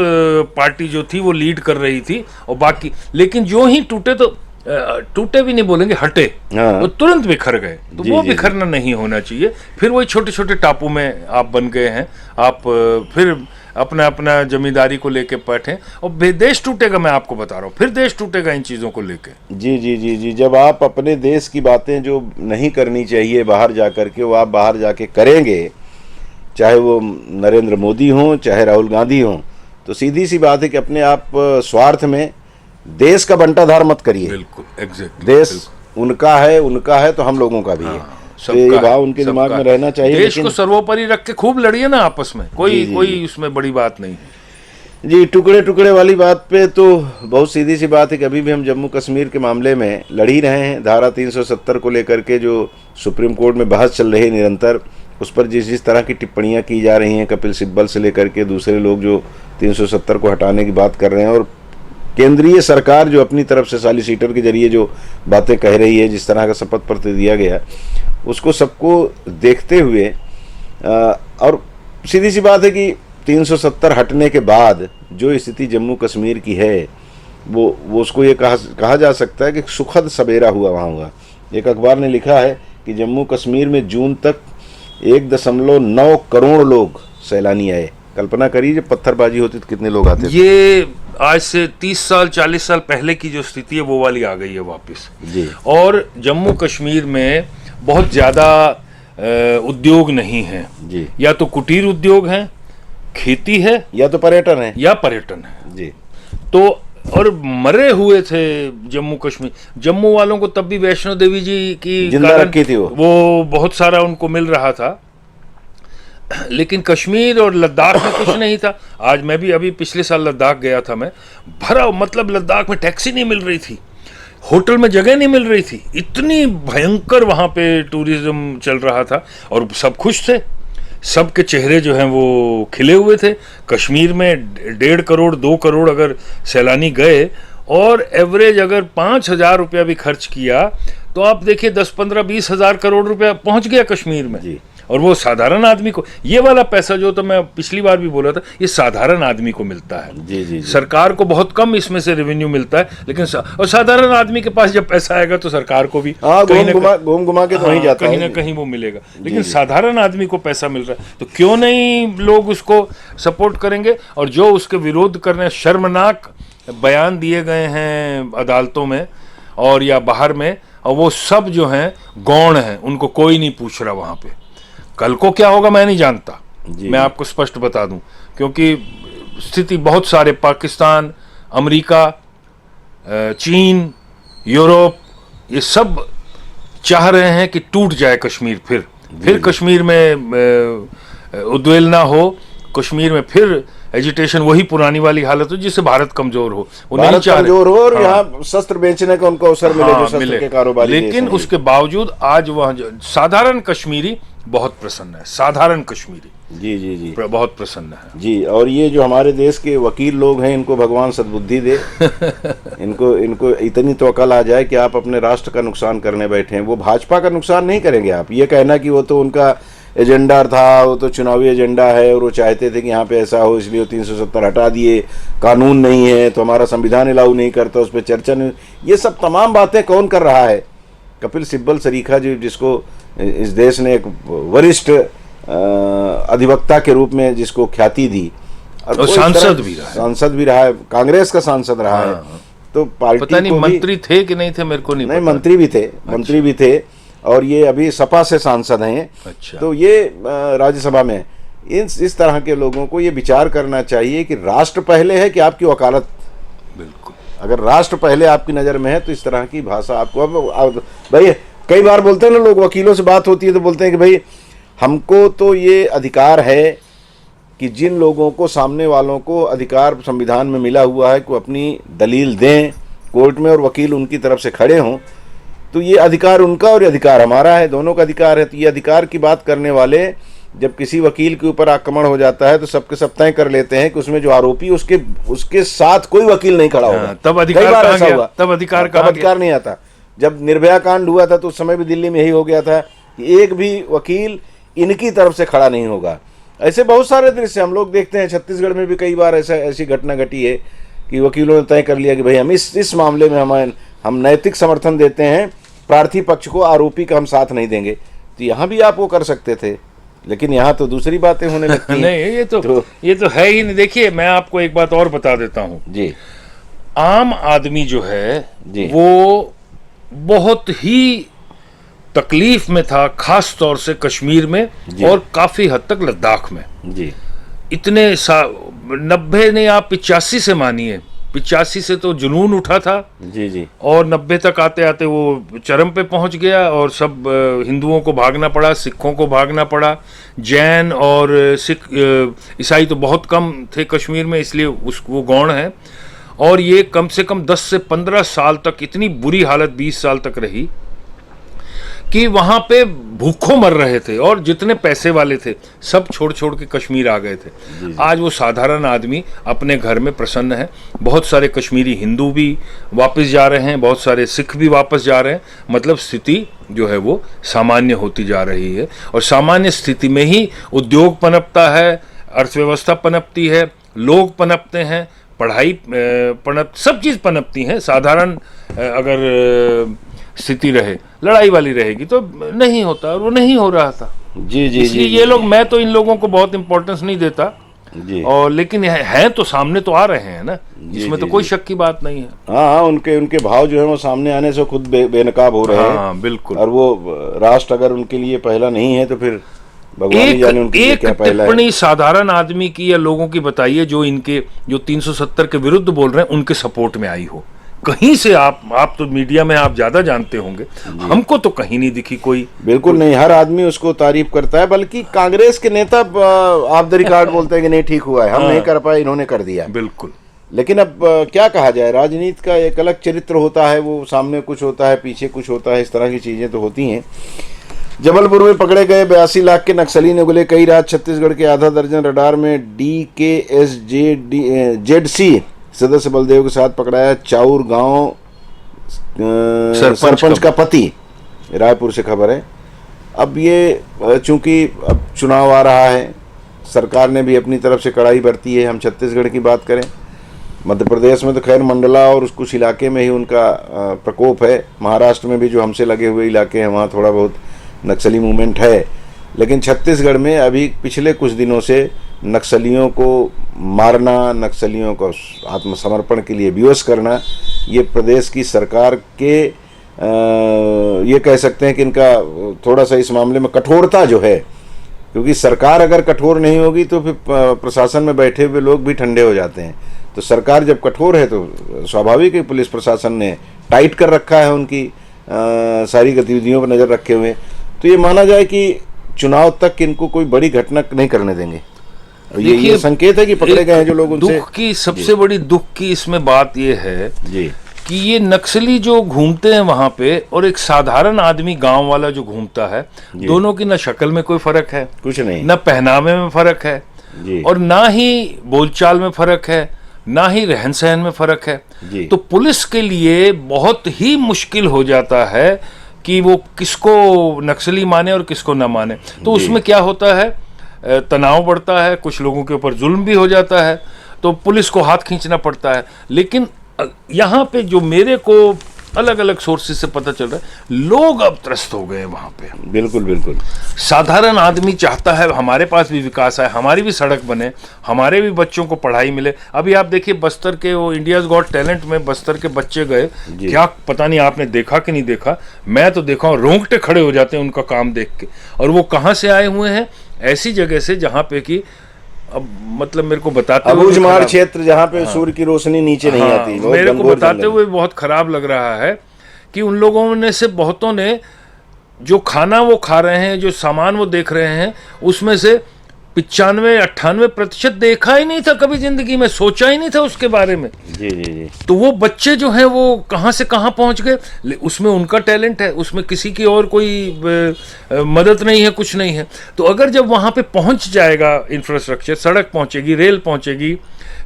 पार्टी जो थी वो लीड कर रही थी और बाकी, लेकिन जो ही टूटे तो टूटे भी नहीं बोलेंगे, हटे, वो तुरंत बिखर गए। तो वो बिखरना नहीं होना चाहिए। फिर वही छोटे छोटे टापू में आप बन गए हैं, आप फिर अपना अपना जमींदारी को लेके बैठे और देश टूटेगा। मैं आपको बता रहा हूँ, फिर देश टूटेगा इन चीज़ों को लेके। जी जी जी जी। जब आप अपने देश की बातें जो नहीं करनी चाहिए बाहर जा कर के, वो आप बाहर जाके करेंगे, चाहे वो नरेंद्र मोदी हों चाहे राहुल गांधी हों, तो सीधी सी बात है कि अपने आप स्वार्थ में देश का बंटाधार मत करिए। बिल्कुल, एग्जैक्टली। देश उनका है तो हम लोगों का भी है। तो ये भाव उनके दिमाग में रहना चाहिए। देश को सर्वोपरि रख के खूब लड़िए ना आपस में, कोई उसमें बड़ी बात नहीं है जी। टुकड़े टुकड़े वाली बात पे तो बहुत सीधी सी बात है कि अभी भी हम जम्मू कश्मीर के मामले में लड़ ही रहे हैं। धारा 370 को लेकर के जो सुप्रीम कोर्ट में बहस चल रही है निरंतर, उस पर जिस तरह की टिप्पणियां की जा रही हैं, कपिल सिब्बल से लेकर के दूसरे लोग जो 370 को हटाने की बात कर रहे हैं, और केंद्रीय सरकार जो अपनी तरफ से सॉलिसिटर के जरिए जो बातें कह रही है, जिस तरह का शपथ पत्र दिया गया, उसको सबको देखते हुए और सीधी सी बात है कि 370 हटने के बाद जो स्थिति जम्मू कश्मीर की है वो उसको ये कहा जा सकता है कि सुखद सवेरा हुआ वहाँ हुआ। एक अखबार ने लिखा है कि जम्मू कश्मीर में जून तक 1.9 करोड़ लोग सैलानी आए। कल्पना करिए जब पत्थरबाजी होती तो कितने लोग आते। ये आज से 30 साल 40 साल पहले की जो स्थिति है वो वाली आ गई है वापस जी। और जम्मू कश्मीर में बहुत ज़्यादा उद्योग नहीं है जी। या तो कुटीर उद्योग हैं, खेती है, या तो पर्यटन है जी। तो और मरे हुए थे जम्मू कश्मीर। जम्मू वालों को तब भी वैष्णो देवी जी की जिंदा रखी थी वो बहुत सारा उनको मिल रहा था, लेकिन कश्मीर और लद्दाख में कुछ नहीं था। आज मैं भी अभी पिछले साल लद्दाख गया था, मैं भरा, मतलब लद्दाख में टैक्सी नहीं मिल रही थी, होटल में जगह नहीं मिल रही थी, इतनी भयंकर वहाँ पे टूरिज्म चल रहा था और सब खुश थे, सबके चेहरे जो हैं वो खिले हुए थे। कश्मीर में 1.5 करोड़ 2 करोड़ अगर सैलानी गए और एवरेज अगर 5,000 रुपया भी खर्च किया तो आप देखिए 10-15-20 हज़ार करोड़ रुपया पहुंच गया कश्मीर में जी। और वो साधारण आदमी को, ये वाला पैसा जो तो मैं पिछली बार भी बोला था, ये साधारण आदमी को मिलता है जी। सरकार को बहुत कम इसमें से रेवेन्यू मिलता है, लेकिन और साधारण आदमी के पास जब पैसा आएगा तो सरकार को भी घूम घुमा के तो वहीं जाता है, कहीं ना कहीं वो मिलेगा। लेकिन साधारण आदमी को पैसा मिल रहा है तो क्यों नहीं लोग उसको सपोर्ट करेंगे। और जो उसके विरोध करने शर्मनाक बयान दिए गए हैं अदालतों में और या बाहर में, और वो सब जो हैं गौण हैं, उनको कोई नहीं पूछ रहा वहाँ पे। कल को क्या होगा मैं नहीं जानता, मैं आपको स्पष्ट बता दूं, क्योंकि स्थिति बहुत सारे, पाकिस्तान, अमेरिका, चीन, यूरोप, ये सब चाह रहे हैं कि टूट जाए कश्मीर, फिर कश्मीर में उद्वेलना हो, कश्मीर में फिर एजिटेशन, वही पुरानी वाली हालत हो जिससे भारत कमजोर हो। वो नहीं चाह रहे कमजोर हो और यहाँ शस्त्र बेचने का उनको अवसर मिले, जो शस्त्र के कारोबारी। लेकिन उसके बावजूद आज वहाँ साधारण कश्मीरी बहुत प्रसन्न है, साधारण कश्मीरी जी बहुत प्रसन्न है जी। और ये जो हमारे देश के वकील लोग हैं, इनको भगवान सद्बुद्धि दे इनको इतनी तो अकल आ जाए कि आप अपने राष्ट्र का नुकसान करने बैठे हैं। वो भाजपा का नुकसान नहीं करेंगे। आप ये कहना कि वो तो उनका एजेंडा था, वो तो चुनावी एजेंडा है और वो चाहते थे कि यहाँ पे ऐसा हो, इसलिए 370 हटा दिए, कानून नहीं है तो हमारा संविधान अलाउ नहीं करता, उस पर चर्चा नहीं। ये सब तमाम बातें कौन कर रहा है? कपिल सिब्बल सरीखा जी, जिसको इस देश ने एक वरिष्ठ अधिवक्ता के रूप में जिसको ख्याति दी, और सांसद भी रहा है, कांग्रेस का सांसद रहा है। तो पार्टी पता नहीं मंत्री थे कि नहीं थे, मेरे को नहीं पता। मंत्री भी थे, मंत्री भी थे, और ये अभी सपा से सांसद हैं। अच्छा। तो ये राज्यसभा में इस तरह के लोगों को ये विचार करना चाहिए कि राष्ट्र पहले है कि आपकी वकालत। बिल्कुल, अगर राष्ट्र पहले आपकी नज़र में है तो इस तरह की भाषा आपको, अब भाई कई बार बोलते हैं ना लोग, वकीलों से बात होती है तो बोलते हैं कि भाई हमको तो ये अधिकार है कि जिन लोगों को, सामने वालों को अधिकार संविधान में मिला हुआ है कि अपनी दलील दें कोर्ट में और वकील उनकी तरफ से खड़े हों, तो ये अधिकार उनका और ये अधिकार हमारा है, दोनों का अधिकार है। तो ये अधिकार की बात करने वाले जब किसी वकील के ऊपर आक्रमण हो जाता है तो सबके सब तय कर लेते हैं कि उसमें जो आरोपी उसके साथ कोई वकील नहीं खड़ा होगा। तब अधिकार कहाँ गया? तब अधिकार नहीं आता। जब निर्भया कांड हुआ था तो उस समय भी दिल्ली में यही हो गया था कि एक भी वकील इनकी तरफ से खड़ा नहीं होगा। ऐसे बहुत सारे दृश्य हम लोग देखते हैं। छत्तीसगढ़ में भी कई बार ऐसी घटना घटी है कि वकीलों ने तय कर लिया कि भाई हम इस मामले में हम नैतिक समर्थन देते हैं, प्रार्थी पक्ष को, आरोपी का हम साथ नहीं देंगे। तो यहाँ भी आप वो कर सकते थे, लेकिन यहाँ तो दूसरी बातें होने लगती हैं। नहीं, ये तो है ही नहीं। देखिए, मैं आपको एक बात और बता देता हूँ जी। आम आदमी जो है जी, वो बहुत ही तकलीफ में था, खास तौर से कश्मीर में और काफी हद तक लद्दाख में जी। इतने 90 नहीं, आप 85 से मानिए 85 से तो जुनून उठा था जी जी। और 90 तक आते आते वो चरम पे पहुंच गया और सब हिंदुओं को भागना पड़ा, सिखों को भागना पड़ा। जैन और सिख ईसाई तो बहुत कम थे कश्मीर में, इसलिए वो गौण है। और ये कम से कम 10 से 15 साल तक इतनी बुरी हालत 20 साल तक रही कि वहां पे भूखों मर रहे थे और जितने पैसे वाले थे सब छोड़ छोड़ के कश्मीर आ गए थे। आज वो साधारण आदमी अपने घर में प्रसन्न है। बहुत सारे कश्मीरी हिंदू भी वापस जा रहे हैं, बहुत सारे सिख भी वापस जा रहे हैं। मतलब स्थिति जो है वो सामान्य होती जा रही है और सामान्य स्थिति में ही उद्योग पनपता है, अर्थव्यवस्था पनपती है, लोग पनपते हैं, पढ़ाई सब चीज़ पनपती हैं। साधारण अगर स्थिति रहे, लड़ाई वाली रहेगी तो नहीं होता, और वो नहीं हो रहा था। जी जी। इसलिए ये लोग, मैं तो इन लोगों को बहुत इंपॉर्टेंस नहीं देता जी। और लेकिन हैं तो सामने तो आ रहे हैं ना, इसमें तो कोई शक की बात नहीं है। हाँ, उनके भाव जो है वो सामने आने से खुद बेनकाब हो रहे हैं। हाँ बिल्कुल। और वो राष्ट्र अगर उनके लिए पहला नहीं है तो फिर भगवान ही जाने उनके लिए क्या पहला है। टिप्पणी साधारण आदमी की या लोगों की बताइए जो इनके जो 370 के विरुद्ध बोल रहे हैं उनके सपोर्ट में आई हो कहीं से। आप तो मीडिया में आप ज्यादा जानते होंगे, हमको तो कहीं नहीं दिखी कोई। बिल्कुल नहीं, हर आदमी उसको तारीफ करता है, बल्कि कांग्रेस के नेता ऑफ द रिकॉर्ड बोलते हैं कि नहीं ठीक हुआ है, हम नहीं कर पाए, इन्होंने कर दिया। बिल्कुल। लेकिन अब क्या कहा जाए, राजनीति का एक अलग चरित्र होता है, वो सामने कुछ होता है, पीछे कुछ होता है, इस तरह की चीजें तो होती हैं। जबलपुर में पकड़े गए 82 लाख के नक्सली ने गोले कई रात छत्तीसगढ़ के आधा दर्जन रडार में DKSJC सदस्य बलदेव के साथ पकड़ाया चाउर गांव सरपंच का पति। रायपुर से खबर है। अब ये चूंकि अब चुनाव आ रहा है, सरकार ने भी अपनी तरफ से कड़ाई बरती है। हम छत्तीसगढ़ की बात करें, मध्य प्रदेश में तो खैर मंडला और कुछ इलाके में ही उनका प्रकोप है। महाराष्ट्र में भी जो हमसे लगे हुए इलाके हैं वहाँ थोड़ा बहुत नक्सली मूवमेंट है, लेकिन छत्तीसगढ़ में अभी पिछले कुछ दिनों से नक्सलियों को मारना, नक्सलियों को आत्मसमर्पण के लिए विवश करना, ये प्रदेश की सरकार के ये कह सकते हैं कि इनका थोड़ा सा इस मामले में कठोरता जो है, क्योंकि सरकार अगर कठोर नहीं होगी तो फिर प्रशासन में बैठे हुए लोग भी ठंडे हो जाते हैं। तो सरकार जब कठोर है तो स्वाभाविक है पुलिस प्रशासन ने टाइट कर रखा है, उनकी सारी गतिविधियों पर नज़र रखे हुए। तो ये माना जाए कि चुनाव तक इनको कोई बड़ी घटना नहीं करने देंगे। ये संकेत है कि पकड़े गए हैं जो लोग उनसे। दुख की सबसे बड़ी दुख की इसमें बात ये है जी कि ये नक्सली जो घूमते हैं वहां पे और एक साधारण आदमी गांव वाला जो घूमता है, दोनों की ना शक्ल में कोई फर्क है, कुछ नहीं, ना पहनावे में फर्क है जी, और ना ही बोलचाल में फर्क है, ना ही रहन सहन में फर्क है। तो पुलिस के लिए बहुत ही मुश्किल हो जाता है कि वो किसको नक्सली माने और किसको ना माने। तो उसमें क्या होता है, तनाव बढ़ता है, कुछ लोगों के ऊपर जुल्म भी हो जाता है, तो पुलिस को हाथ खींचना पड़ता है। लेकिन यहाँ पे जो मेरे को अलग अलग सोर्सेज से पता चल रहा है, लोग अब त्रस्त हो गए वहाँ पे। बिल्कुल बिल्कुल। साधारण आदमी चाहता है हमारे पास भी विकास आए, हमारी भी सड़क बने, हमारे भी बच्चों को पढ़ाई मिले। अभी आप देखिए बस्तर के वो इंडियाज गॉट टैलेंट में बस्तर के बच्चे गए, क्या पता नहीं आपने देखा कि नहीं देखा, मैं तो देखा हूँ, रोंगटे खड़े हो जाते हैं उनका काम देख के। और वो कहाँ से आए हुए हैं? ऐसी जगह से जहाँ पे कि अब मतलब मेरे को बताते हुए अबूझमाड़ क्षेत्र जहाँ पे सूर्य की रोशनी नीचे नहीं आती, मेरे को बताते हुए बहुत खराब लग रहा है कि उन लोगों ने से बहुतों ने जो खाना वो खा रहे हैं, जो सामान वो देख रहे हैं, उसमें से 95-98% देखा ही नहीं था कभी जिंदगी में, सोचा ही नहीं था उसके बारे में। जी जी जी। तो वो बच्चे जो हैं वो कहाँ से कहाँ पहुँच गए। उसमें उनका टैलेंट है, उसमें किसी की और कोई मदद नहीं है, कुछ नहीं है। तो अगर जब वहाँ पे पहुँच जाएगा इंफ्रास्ट्रक्चर, सड़क पहुँचेगी, रेल पहुँचेगी,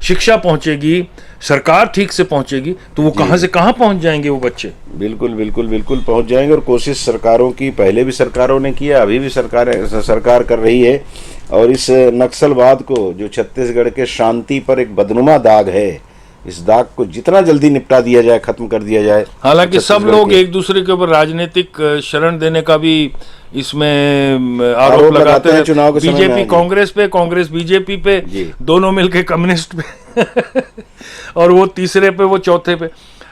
शिक्षा पहुँचेगी, सरकार ठीक से पहुँचेगी, तो वो कहाँ से कहाँ पहुँच जाएंगे वो बच्चे। बिल्कुल बिल्कुल बिल्कुल पहुँच जाएंगे। और कोशिश सरकारों की पहले भी सरकारों ने किया, अभी भी सरकार कर रही है। और इस नक्सलवाद को जो छत्तीसगढ़ के शांति पर एक बदनुमा दाग है, इस दाग को जितना जल्दी निपटा दिया जाए, खत्म कर दिया जाए। हालांकि सब लोग एक दूसरे के ऊपर राजनीतिक शरण देने का भी इसमें आरोप लगाते हैं, चुनाव के समय में। बीजेपी कांग्रेस पे, कांग्रेस बीजेपी पे, दोनों मिलके कम्युनिस्ट पे और वो तीसरे पे, वो चौथे पे।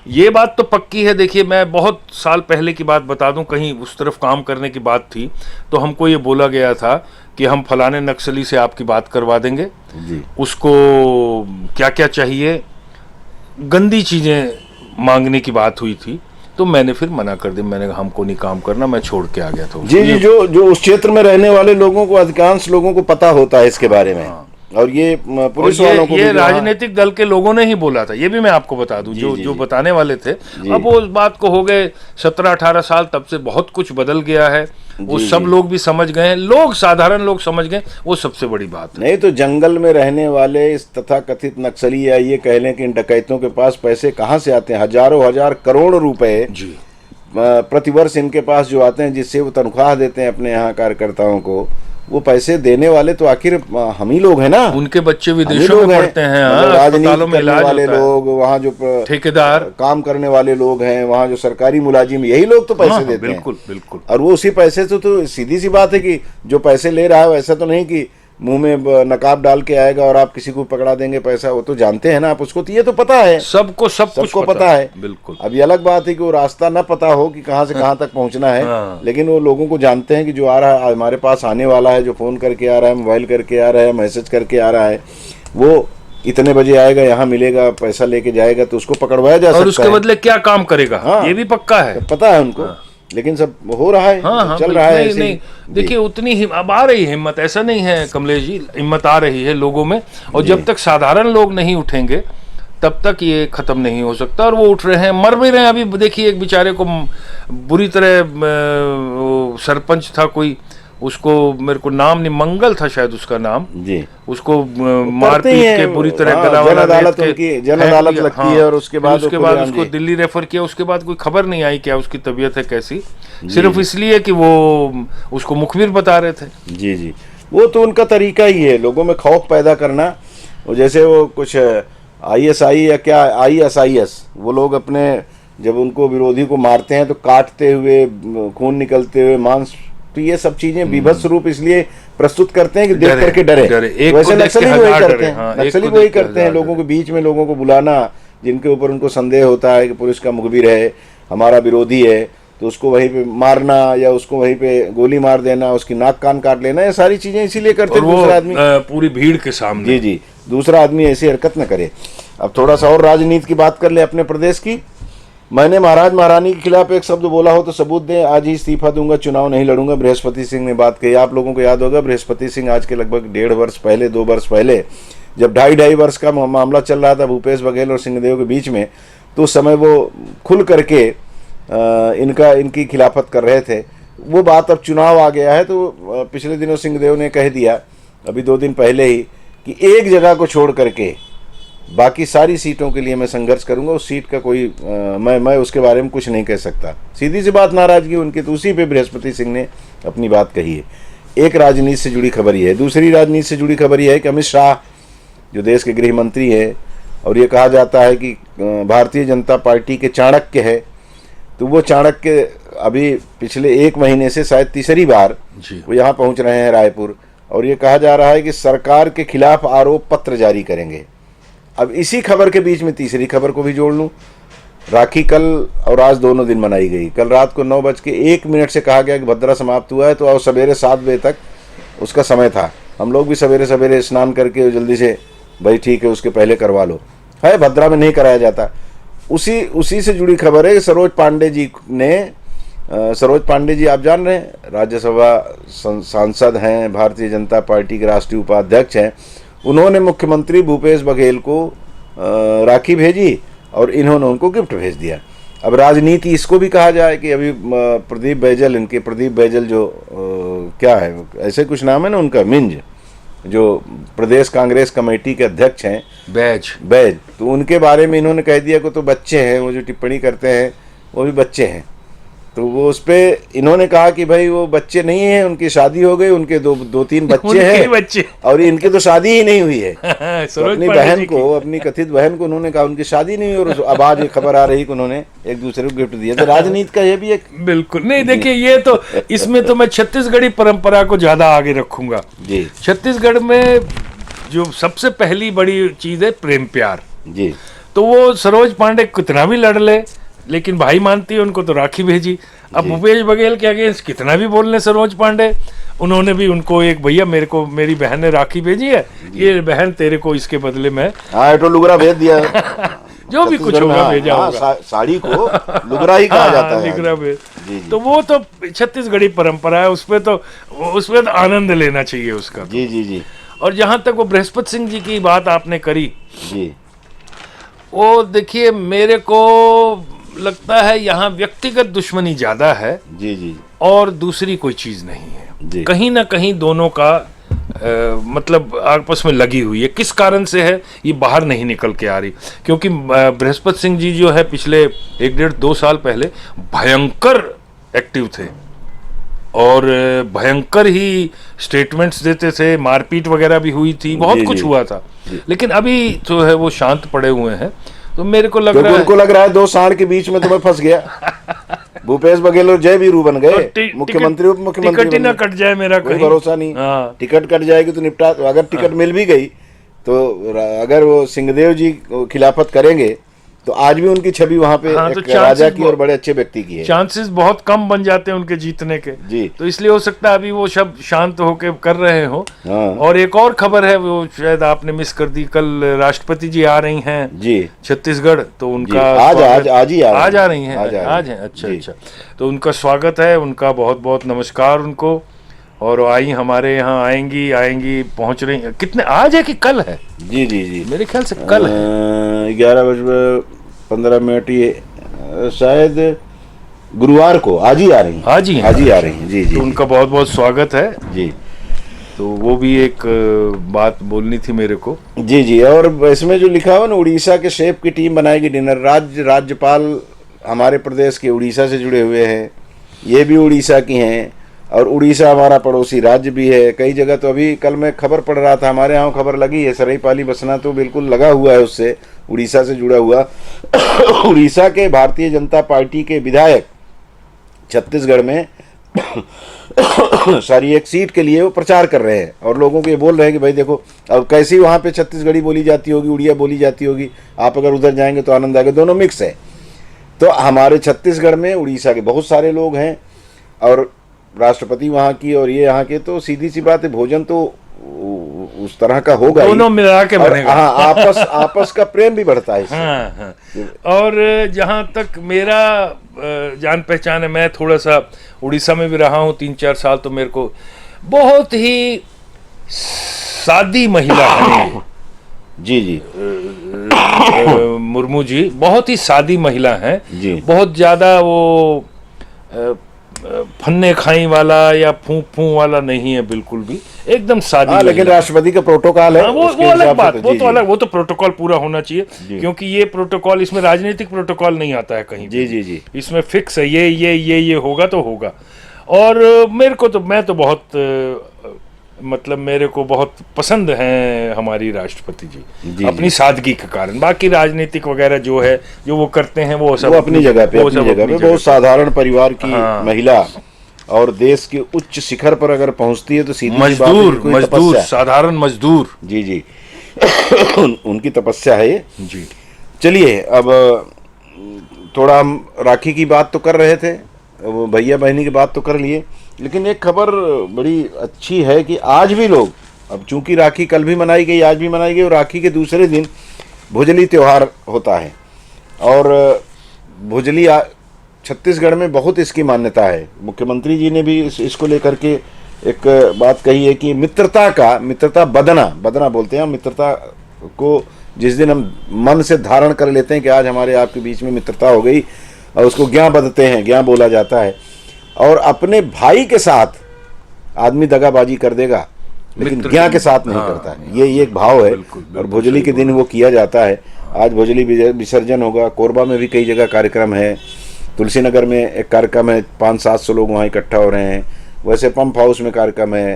ये बात तो पक्की है। देखिए, मैं बहुत साल पहले की बात बता दूं, कहीं उस तरफ काम करने की बात थी तो हमको ये बोला गया था कि हम फलाने नक्सली से आपकी बात करवा देंगे जी। उसको क्या क्या चाहिए गंदी चीजें मांगने की बात हुई थी, तो मैंने फिर मना कर दिया। मैंने कहा हमको नहीं काम करना, मैं छोड़ के आ गया था। जी जी, जो उस क्षेत्र में रहने वाले लोगों को, अधिकांश लोगों को पता होता है इसके बारे में, और ये पुलिस वालों को ये भी राजनीतिक दल के लोगों ने ही बोला था, ये भी मैं आपको बता दूं, जो बताने वाले थे। अब वो उस बात को हो गए 17-18 साल, तब से बहुत कुछ बदल गया है। वो सब लोग भी समझ गए हैं, लोग साधारण लोग समझ गए, वो सबसे बड़ी बात है। नहीं तो जंगल में रहने वाले इस तथा कथित नक्सली, या ये कह लें कि इन डकैतों के पास पैसे कहाँ से आते हैं? हजारों हजार करोड़ रुपए जी प्रतिवर्ष इनके पास जो आते हैं, जिससे वो तनख्वाह देते हैं अपने यहाँ कार्यकर्ताओं को, वो पैसे देने वाले तो आखिर हम ही लोग हैं ना। उनके बच्चे विदेशों में पढ़ते हैं, अस्पतालों में इलाज वाले होता है। लोग, वहाँ जो ठेकेदार काम करने वाले लोग हैं, वहाँ जो सरकारी मुलाजिम, यही लोग तो पैसे देते हैं। बिल्कुल बिल्कुल। और वो उसी पैसे से, तो सीधी सी बात है कि जो पैसे ले रहा है वैसा तो नहीं कि मुंह में नकाब डाल के आएगा और आप किसी को पकड़ा देंगे पैसा, वो तो जानते हैं ना आप उसको, तो ये तो पता है सबको, सबको पता है। बिल्कुल। अब ये अलग बात है कि वो रास्ता ना पता हो कि कहाँ से कहाँ तक पहुँचना है, लेकिन वो लोगों को जानते हैं कि जो आ रहा है, हमारे पास आने वाला है, जो फोन करके आ रहा है, मोबाइल करके आ रहा है, मैसेज करके आ रहा है, वो इतने बजे आएगा, यहाँ मिलेगा, पैसा लेके जाएगा, तो उसको पकड़वाया जा सकता है। और उसके बदले क्या काम करेगा, ये भी पक्का है, पता है उनको। लेकिन सब हो रहा है, चल रहा है। नहीं देखिए, उतनी अब आ रही हिम्मत, ऐसा नहीं है कमलेश जी, हिम्मत आ रही है लोगों में, और जब तक साधारण लोग नहीं उठेंगे तब तक ये खत्म नहीं हो सकता। और वो उठ रहे हैं, मर भी रहे हैं। अभी देखिए, एक बेचारे को बुरी तरह, सरपंच था कोई, उसको मेरे को नाम नहीं, मंगल था शायद उसका नाम जी, उसको मारपीट के बुरी तरह गला वाला जन अदालत लगती है, और उसके बाद उसको दिल्ली रेफर किया। उसके बाद कोई खबर नहीं आई क्या उसकी तबीयत है कैसी, सिर्फ इसलिए कि वो उसको मुखबिर बता रहे थे। जी जी, वो तो उनका तरीका ही है, लोगों में खौफ पैदा करना। वो जैसे वो कुछ ISI या क्या ISIS, वो लोग अपने जब उनको विरोधी को मारते हैं तो काटते हुए, खून निकलते हुए, मांस, तो ये सब चीजें बीभत्स रूप इसलिए प्रस्तुत करते हैं कि देख करके डरे। वैसे नक्सली वही करते हैं, नक्सली वही करते हैं, लोगों के बीच में लोगों को बुलाना, जिनके ऊपर उनको संदेह होता है कि पुलिस का मुखबिर है, हमारा विरोधी है, तो उसको वहीं पे मारना या उसको वहीं पे गोली मार देना, उसकी नाक कान काट लेना, ये सारी चीजें इसीलिए करते हैं दूसरा आदमी पूरी भीड़ के सामने। जी जी, दूसरा आदमी ऐसी हरकत न करे। अब थोड़ा सा और राजनीति की बात कर ले अपने प्रदेश की। मैंने महाराज महारानी के खिलाफ एक शब्द बोला हो तो सबूत दें, आज ही इस्तीफा दूंगा, चुनाव नहीं लड़ूंगा, बृहस्पति सिंह ने बात कही। आप लोगों को याद होगा, बृहस्पति सिंह आज के लगभग 1.5 वर्ष पहले, 2 वर्ष पहले, जब 2.5 वर्ष का मामला चल रहा था भूपेश बघेल और सिंहदेव के बीच में, तो उस समय वो खुल करके इनकी खिलाफत कर रहे थे। वो बात अब चुनाव आ गया है, तो पिछले दिनों सिंहदेव ने कह दिया, अभी 2 दिन पहले ही, कि एक जगह को छोड़ करके बाकी सारी सीटों के लिए मैं संघर्ष करूंगा। उस सीट का कोई मैं उसके बारे में कुछ नहीं कह सकता। सीधी सी बात, नाराजगी उनकी, तो उसी पे बृहस्पति सिंह ने अपनी बात कही है। एक राजनीति से जुड़ी खबर ये है। दूसरी राजनीति से जुड़ी खबर यह है कि अमित शाह जो देश के गृह मंत्री है, और ये कहा जाता है कि भारतीय जनता पार्टी के चाणक्य है, तो वो चाणक्य अभी पिछले 1 महीने से शायद तीसरी बार वो यहाँ पहुँच रहे हैं रायपुर, और ये कहा जा रहा है कि सरकार के खिलाफ आरोप पत्र जारी करेंगे। अब इसी खबर के बीच में तीसरी खबर को भी जोड़ लूँ। राखी कल और आज दोनों दिन मनाई गई। कल रात को 9:01 से कहा गया कि भद्रा समाप्त हुआ है, तो आज सवेरे 7 बजे तक उसका समय था। हम लोग भी सवेरे सवेरे स्नान करके जल्दी से, भाई ठीक है उसके पहले करवा लो, है भद्रा में नहीं कराया जाता। उसी से जुड़ी खबर है कि सरोज पांडे जी आप जान रहे हैं, राज्यसभा सांसद हैं, भारतीय जनता पार्टी के राष्ट्रीय उपाध्यक्ष हैं। उन्होंने मुख्यमंत्री भूपेश बघेल को राखी भेजी और इन्होंने उनको गिफ्ट भेज दिया। अब राजनीति इसको भी कहा जाए कि अभी प्रदीप बैजल जो क्या है, ऐसे कुछ नाम है ना उनका, मिंज, जो प्रदेश कांग्रेस कमेटी के अध्यक्ष हैं, बैज, तो उनके बारे में इन्होंने कह दिया कि तो बच्चे हैं, वो जो टिप्पणी करते हैं वो भी बच्चे हैं। तो वो उस पे इन्होंने कहा कि भाई वो बच्चे नहीं हैं, उनकी शादी हो गई, उनके 2-3 बच्चे हैं, और इनकी तो शादी ही नहीं हुई है। तो अपनी बहन को, अपनी कथित बहन को उन्होंने कहा उनकी शादी नहीं हुई, और अब आज ये खबर आ रही कि उन्होंने एक दूसरे को गिफ्ट दिया। तो राजनीति का ये भी एक बिल्कुल नहीं, देखिए ये तो, इसमें तो मैं छत्तीसगढ़ी परंपरा को ज्यादा आगे रखूंगा जी। छत्तीसगढ़ में जो सबसे पहली बड़ी चीज है प्रेम प्यार जी। तो वो सरोज पांडे कितना भी लड़ ले, लेकिन भाई मानती है उनको, तो राखी भेजी। अब भूपेश बघेल के अगेंस्ट कितना भी बोल ले सरोज पांडे, उन्होंने भी उनको एक, भैया मेरी बहन ने राखी भेजी है, ये बहन तेरे को इसके बदले में लुगरा भेज दिया। जो भी कुछ छत्तीसगढ़ में, होगा भेजा होगा। साड़ी को लुगरा ही कहा जाता है। लिगरा में। जी, तो वो तो छत्तीसगढ़ी परंपरा है, उसमें तो आनंद लेना चाहिए उसका। जी जी जी और जहां तक वो बृहस्पति सिंह जी की बात आपने करी, जी वो देखिए मेरे को लगता है यहाँ व्यक्तिगत दुश्मनी ज्यादा है जी जी और दूसरी कोई चीज नहीं जी। है। कहीं ना कहीं दोनों का मतलब आपस में लगी हुई है। किस कारण से है ये बाहर नहीं निकल के आ रही, क्योंकि बृहस्पति सिंह जी जो है पिछले 1-1.5-2 साल पहले भयंकर एक्टिव थे और भयंकर ही स्टेटमेंट्स देते थे, मारपीट वगैरह भी हुई थी, बहुत जी, कुछ जी, हुआ था। लेकिन अभी जो है वो शांत पड़े हुए हैं। तो मेरे को लग रहा है उनको लग रहा है 2 सांड के बीच में तुम्हें फंस गया। भूपेश बघेल और जय वीरू बन गए, मुख्यमंत्री उप मुख्यमंत्री टिकट ही ना कट जाए मेरा कोई कहीं। भरोसा नहीं। हाँ। टिकट कट जाएगी तो निपटा, अगर टिकट मिल भी गई तो अगर वो सिंहदेव जी खिलाफत करेंगे तो आज भी उनकी छवि वहां पे हाँ, तो एक राजा की chances और बड़े अच्छे व्यक्ति की है। चांसेस बहुत कम बन जाते हैं उनके जीतने के। जी। तो इसलिए हो सकता है अभी वो सब शांत होके कर रहे हो। हाँ। और एक और खबर है, वो शायद आपने मिस कर दी, कल राष्ट्रपति जी आ रही हैं जी छत्तीसगढ़, तो उनका आज स्वागत- आज ही आज आ रही हैं। आज है, अच्छा जी। अच्छा। तो उनका स्वागत है, उनका बहुत बहुत नमस्कार उनको। और आई हमारे यहाँ आएंगी पहुंच रही हैं। कितने आज है कि कल है? जी जी जी मेरे ख्याल से कल है। 11:15 ये शायद गुरुवार को आज ही आ रही हैं। आज ही हैं। आज ही आ रही हैं। जी जी तो उनका बहुत बहुत स्वागत है। जी तो वो भी एक बात बोलनी थी मेरे को। जी जी। और इसमें जो लिखा हुआ ना, उड़ीसा के शेफ की टीम बनाएगी डिनर। राज्यपाल हमारे प्रदेश के उड़ीसा से जुड़े हुए हैं, ये भी उड़ीसा की हैं और उड़ीसा हमारा पड़ोसी राज्य भी है। कई जगह तो अभी कल मैं खबर पढ़ रहा था, हमारे यहाँ खबर लगी है, सराईपाली बसना तो बिल्कुल लगा हुआ है उससे, उड़ीसा से जुड़ा हुआ। उड़ीसा के भारतीय जनता पार्टी के विधायक छत्तीसगढ़ में सारी एक सीट के लिए वो प्रचार कर रहे हैं और लोगों को ये बोल रहे हैं कि भाई देखो अब कैसी वहाँ पे छत्तीसगढ़ी बोली जाती होगी, उड़िया बोली जाती होगी, आप अगर उधर जाएंगे तो आनंद आएगा। दोनों मिक्स है। तो हमारे छत्तीसगढ़ में उड़ीसा के बहुत सारे लोग हैं और राष्ट्रपति वहाँ की और ये यहाँ के, तो सीधी सी बात है भोजन तो उस तरह का होगा ही। दोनों मिला के और बनेगा। हाँ, आपस का प्रेम भी बढ़ता है इससे। हाँ हाँ। और जहाँ तक मेरा जान पहचान है, मैं थोड़ा सा उड़ीसा में भी रहा हूँ 3-4 साल, तो मेरे को बहुत ही सादी महिला है जी जी मुर्मू जी, बहुत ही सादी महिला हैं जी। बहुत ज्यादा वो फन्ने खाई वाला या फूं फूं वाला नहीं है, बिल्कुल भी एकदम सादी। हाँ, लेकिन राष्ट्रपति का प्रोटोकॉल है। हाँ, वो उसके अलग हिसाब से बात, तो वो जी, तो जी। अलग, वो तो प्रोटोकॉल पूरा होना चाहिए, क्योंकि ये प्रोटोकॉल, इसमें राजनीतिक प्रोटोकॉल नहीं आता है कहीं जी भी। जी जी इसमें फिक्स है, ये होगा तो होगा। और मेरे को तो, मैं तो बहुत मतलब मेरे को बहुत पसंद हैं हमारी राष्ट्रपति जी, अपनी सादगी के कारण। बाकी राजनीतिक वगैरह जो है, जो वो करते हैं, वो सब वो अपनी जगह पे बहुत साधारण परिवार की हाँ। महिला और देश के उच्च शिखर पर अगर पहुंचती है तो सीधी सी बात है, मजदूर कोई मजदूर तपस्या है। साधारण मजदूर। जी जी उनकी तपस्या है ये। जी। चलिए अब थोड़ा हम राखी की बात तो कर रहे थे, वो भैया बहनी की बात तो कर लिए, लेकिन एक खबर बड़ी अच्छी है कि आज भी लोग, अब चूंकि राखी कल भी मनाई गई, आज भी मनाई गई, और राखी के दूसरे दिन भुजली त्यौहार होता है। और भुजली छत्तीसगढ़ में बहुत इसकी मान्यता है। मुख्यमंत्री जी ने भी इसको लेकर के एक बात कही है कि मित्रता बदना बोलते हैं, मित्रता को जिस दिन हम मन से धारण कर लेते हैं कि आज हमारे आपके बीच में मित्रता हो गई, और उसको ज्ञा बदते हैं, ज्ञा बोला जाता है। और अपने भाई के साथ आदमी दगाबाजी कर देगा, लेकिन ज्ञा के साथ नहीं करता है। ये एक भाव है। और भुजली के दिन वो किया जाता है। आज भुजली विसर्जन होगा। कोरबा में भी कई जगह कार्यक्रम है, तुलसीनगर में एक कार्यक्रम है, 500-700 लोग वहाँ इकट्ठा हो रहे हैं। वैसे पंप हाउस में कार्यक्रम है,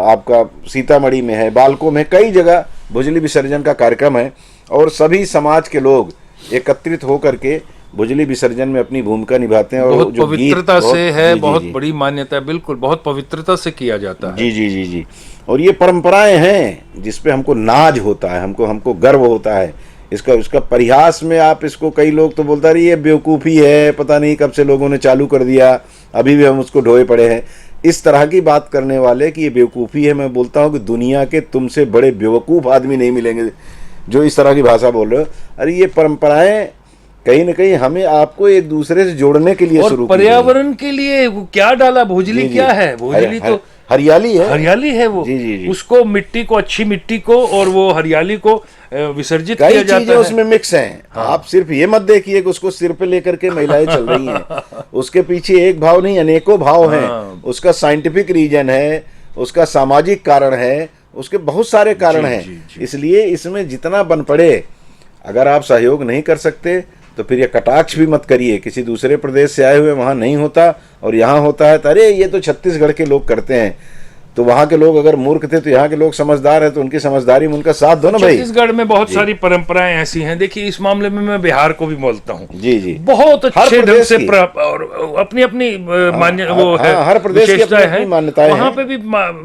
आपका सीतामढ़ी में है, बालको में, कई जगह भुजली विसर्जन का कार्यक्रम है। और सभी समाज के लोग एकत्रित होकर के भुजली विसर्जन में अपनी भूमिका निभाते हैं। और बहुत जो पवित्रता से है, बहुत जी, बड़ी मान्यता है, बिल्कुल बहुत पवित्रता से किया जाता है। जी जी जी जी। और ये परंपराएं हैं जिसपे हमको नाज होता है, हमको गर्व होता है। इसका परिहास में आप इसको, कई लोग तो बोलता रही ये बेवकूफ़ी है, पता नहीं कब से लोगों ने चालू कर दिया, अभी भी हम उसको ढोए पड़े हैं। इस तरह की बात करने वाले कि ये बेवकूफ़ी है, मैं बोलता हूँ कि दुनिया के तुमसे बड़े बेवकूफ़ आदमी नहीं मिलेंगे जो इस तरह की भाषा बोल रहे हो, अरे ये परंपराएं कहीं न कहीं हमें आपको एक दूसरे से जोड़ने के लिए और शुरू की गई। पर्यावरण के लिए वो क्या डाला, भोजली जी, जी। क्या है, भोजली तो हरियाली है, हरियाली है वो। जी, जी, जी। उसको मिट्टी को, अच्छी मिट्टी को और वो हरियाली को विसर्जित किया कई जाता चीजें है। उसमें मिक्स हैं। आप सिर्फ ये मत देखिए कि उसको सिर पे लेकर के महिलाएं चल रही हैं, उसके पीछे एक भाव नहीं अनेकों भाव हैं। उसका साइंटिफिक रीजन है, उसका सामाजिक कारण है, उसके बहुत सारे कारण हैं। इसलिए इसमें जितना बन पड़े, अगर आप सहयोग नहीं कर सकते तो फिर ये कटाक्ष भी मत करिए। किसी दूसरे प्रदेश से आए हुए वहाँ नहीं होता और यहाँ होता है तो अरे ये तो छत्तीसगढ़ के लोग करते हैं। तो वहाँ के लोग अगर मूर्ख थे तो यहाँ के लोग समझदार है, तो उनकी समझदारी में उनका साथ दो ना भाई। छत्तीसगढ़ में बहुत सारी परंपराएं ऐसी हैं। देखिए इस मामले में मैं बिहार को भी बोलता हूँ, जी जी, बहुत अच्छे ढंग से की। और अपनी अपनी मान्य वो है, हर प्रदेश की विशेषताएं अपनी हैं। मान्यताएं वहाँ हैं। पे भी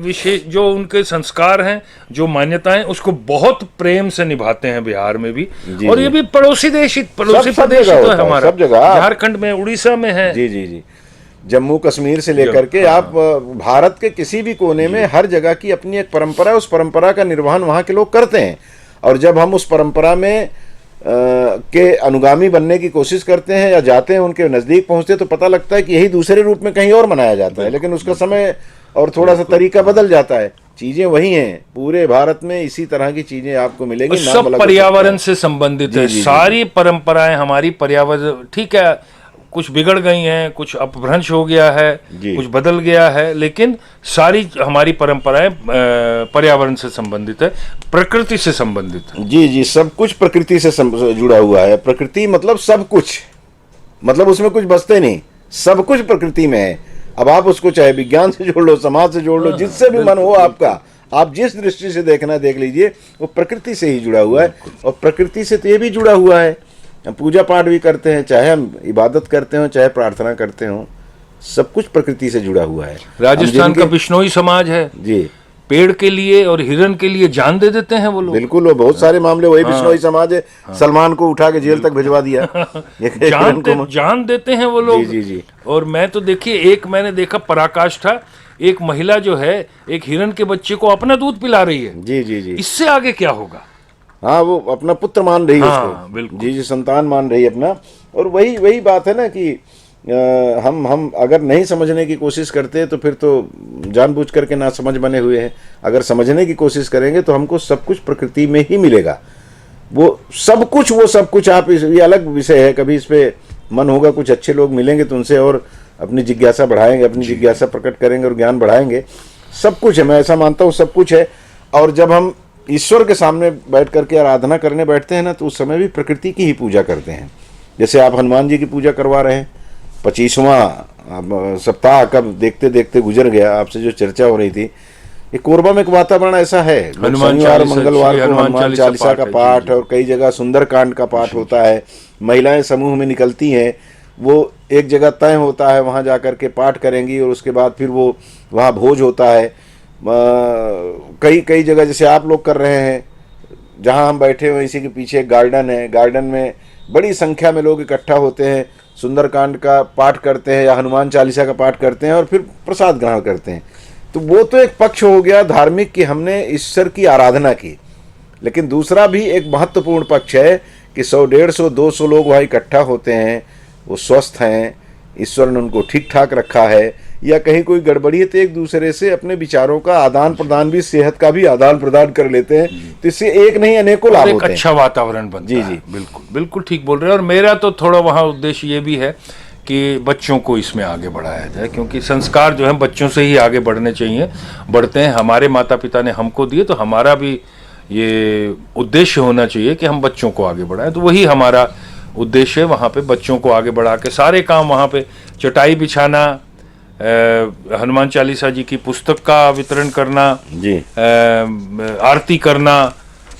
विशेष जो उनके संस्कार हैं, जो मान्यताएं, उसको बहुत प्रेम से निभाते हैं बिहार में भी। और ये भी पड़ोसी देश, पड़ोसी सब प्रदेश जगह तो है होता है, हमारा, सब जगह। झारखंड में, उड़ीसा में है। जी जी जी, जम्मू कश्मीर से लेकर के आप भारत के किसी भी कोने में हर जगह की अपनी एक परंपरा है। उस परंपरा का निर्वहन वहाँ के लोग करते हैं। और जब हम उस परंपरा में के अनुगामी बनने की कोशिश करते हैं या जाते हैं, उनके नज़दीक पहुँचते हैं, तो पता लगता है कि यही दूसरे रूप में कहीं और मनाया जाता है, लेकिन उसका समय और थोड़ा सा तरीका बदल जाता है। चीजें वही हैं, पूरे भारत में इसी तरह की चीजें आपको मिलेंगी। सब पर्यावरण से संबंधित है। सारी परंपराएं हमारी पर्यावरण, ठीक है, कुछ बिगड़ गई हैं, कुछ अपभ्रंश हो गया है, कुछ बदल गया है, लेकिन सारी हमारी परंपराएं पर्यावरण से संबंधित है, प्रकृति से संबंधित है। जी जी, सब कुछ प्रकृति से जुड़ा हुआ है। प्रकृति मतलब सब कुछ, मतलब उसमें कुछ बचते नहीं, सब कुछ प्रकृति में है। अब आप उसको चाहे विज्ञान से जोड़ लो, समाज से जोड़ लो, जिससे भी मन हो आपका, आप जिस दृष्टि से देखना देख लीजिए, वो प्रकृति से ही जुड़ा हुआ है। और प्रकृति से तो ये भी जुड़ा हुआ है, हम पूजा पाठ भी करते हैं, चाहे हम इबादत करते हो, चाहे प्रार्थना करते हो, सब कुछ प्रकृति से जुड़ा हुआ है। राजस्थान का बिश्नोई समाज है जी, पेड़ के लिए और हिरन के लिए जान दे देते हैं वो लोग। बिल्कुल, वो बहुत सारे मामले वही बिश्नोई समाज है। सलमान को उठा के जेल तक भिजवा दिया। जान देते हैं वो लोग। जी जी। और मैं तो देखिए, एक मैंने देखा पराकाष्ठा, एक महिला जो है एक हिरन के बच्चे को अपना दूध पिला रही है। जी जी जी, इससे आगे क्या होगा? हाँ, वो अपना पुत्र मान रही है उसको। बिल्कुल। जी जी, संतान मान रही है अपना। और वही बात है ना कि हम अगर नहीं समझने की कोशिश करते तो फिर तो जानबूझ करके ना समझ बने हुए हैं। अगर समझने की कोशिश करेंगे तो हमको सब कुछ प्रकृति में ही मिलेगा। वो सब कुछ आप ये अलग विषय है, कभी इस पे मन होगा, कुछ अच्छे लोग मिलेंगे तो उनसे और अपनी जिज्ञासा बढ़ाएंगे, अपनी जिज्ञासा प्रकट करेंगे और ज्ञान बढ़ाएंगे। सब कुछ है, मैं ऐसा मानता हूँ, सब कुछ है। और जब हम ईश्वर के सामने बैठ करके आराधना करने बैठते हैं ना, तो उस समय भी प्रकृति की ही पूजा करते हैं। जैसे आप हनुमान जी की पूजा करवा रहे हैं, 25वां सप्ताह कब देखते देखते गुजर गया, आपसे जो चर्चा हो रही थी, ये कोरबा में एक वातावरण ऐसा है, शनिवार मंगलवार को हनुमान चालीसा का पाठ और कई जगह सुंदरकांड का पाठ होता है। महिलाएं समूह में निकलती हैं, वो एक जगह तय होता है, वहाँ जा कर के पाठ करेंगी और उसके बाद फिर वो वहाँ भोज होता है। कई जगह जैसे आप लोग कर रहे हैं, जहाँ हम बैठे हुए इसी के पीछे एक गार्डन है, गार्डन में बड़ी संख्या में लोग इकट्ठा होते हैं, सुंदरकांड का पाठ करते हैं या हनुमान चालीसा का पाठ करते हैं और फिर प्रसाद ग्रहण करते हैं। तो वो तो एक पक्ष हो गया धार्मिक कि हमने ईश्वर की आराधना की, लेकिन दूसरा भी एक महत्वपूर्ण पक्ष है कि 100, 150, 200 लोग वहाँ इकट्ठा होते हैं, वो स्वस्थ हैं, ईश्वर ने उनको ठीक ठाक रखा है, या कहीं कोई गड़बड़ी है तो एक दूसरे से अपने विचारों का आदान प्रदान भी, सेहत का भी आदान प्रदान कर लेते हैं। तो इससे एक नहीं अनेकों लाभ होते हैं, अच्छा वातावरण बनता है। जी, बिल्कुल बिल्कुल ठीक बोल रहे हैं। और मेरा तो थोड़ा वहाँ उद्देश्य ये भी है कि बच्चों को इसमें आगे बढ़ाया जाए, क्योंकि संस्कार जो है बच्चों से ही आगे बढ़ने चाहिए, बढ़ते हैं। हमारे माता पिता ने हमको दिए, तो हमारा भी ये उद्देश्य होना चाहिए कि हम बच्चों को आगे बढ़ाएं। तो वही हमारा उद्देश्य है, वहाँ पे बच्चों को आगे बढ़ा के सारे काम, वहाँ पे चटाई बिछाना, हनुमान चालीसा जी की पुस्तक का वितरण करना जी, आरती करना,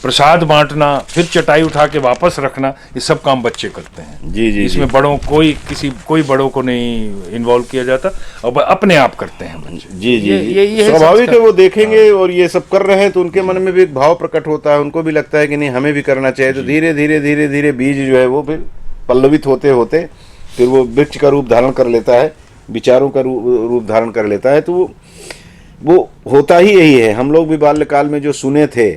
प्रसाद बांटना, फिर चटाई उठा के वापस रखना, ये सब काम बच्चे करते हैं। जी जी, इसमें बड़ों कोई बड़ों को नहीं इन्वॉल्व किया जाता, और अपने आप करते हैं बच्चे। जी जी, ये स्वाभाविक है, वो देखेंगे और ये सब कर रहे हैं तो उनके मन में भी एक भाव प्रकट होता है, उनको भी लगता है कि नहीं हमें भी करना चाहिए। तो धीरे धीरे बीज जो है वो फिर पल्लवित होते होते फिर वो वृक्ष का रूप धारण कर लेता है, विचारों का रूप धारण कर लेता है। तो वो होता ही यही है। हम लोग भी बाल्यकाल में जो सुने थे,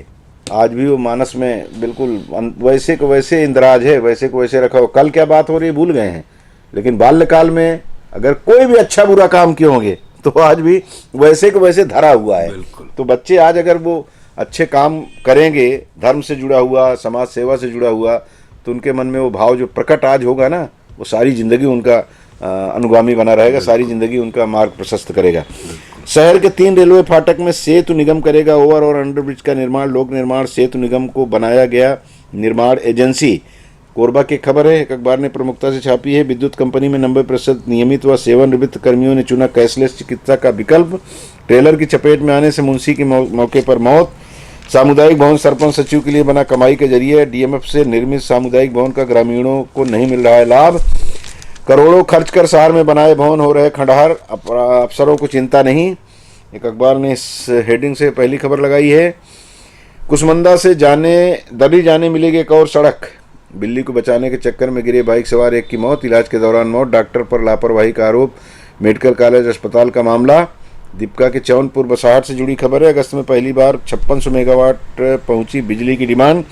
आज भी वो मानस में बिल्कुल वैसे को वैसे इंदिराज है, वैसे को वैसे रखा हो। कल क्या बात हो रही है भूल गए हैं, लेकिन बाल्यकाल में अगर कोई भी अच्छा बुरा काम किए होंगे तो आज भी वैसे को वैसे धरा हुआ है। तो बच्चे आज अगर वो अच्छे काम करेंगे, धर्म से जुड़ा हुआ, समाज सेवा से जुड़ा हुआ, तो उनके मन में वो भाव जो प्रकट आज होगा ना, वो सारी जिंदगी उनका अनुगामी बना रहेगा, सारी जिंदगी उनका मार्ग प्रशस्त करेगा। शहर के 3 रेलवे फाटक में सेतु निगम करेगा ओवर और अंडरब्रिज का निर्माण। लोक निर्माण सेतु निगम को बनाया गया निर्माण एजेंसी। कोरबा की खबर है, एक अखबार ने प्रमुखता से छापी है। विद्युत कंपनी में 90% नियमित व सेवानिवृत्त कर्मियों ने चुना कैशलेस चिकित्सा का विकल्प। ट्रेलर की चपेट में आने से मुंशी की मौके पर मौत। सामुदायिक भवन सरपंच सचिव के लिए बना कमाई के जरिए। डीएमएफ से निर्मित सामुदायिक भवन का ग्रामीणों को नहीं मिल रहा है लाभ। करोड़ों खर्च कर शहर में बनाए भवन हो रहे खंडहर, अफसरों को चिंता नहीं। एक अखबार ने इस हेडिंग से पहली खबर लगाई है। कुसमुंडा से दरी जाने मिलेगी एक और सड़क। बिल्ली को बचाने के चक्कर में गिरे बाइक सवार एक की मौत, इलाज के दौरान मौत। डॉक्टर पर लापरवाही का आरोप। मेडिकल कॉलेज अस्पताल का मामला। दीपिका के चौनपुर बसाहट से जुड़ी खबर है। अगस्त में पहली बार 5600 मेगावाट पहुंची बिजली की डिमांड।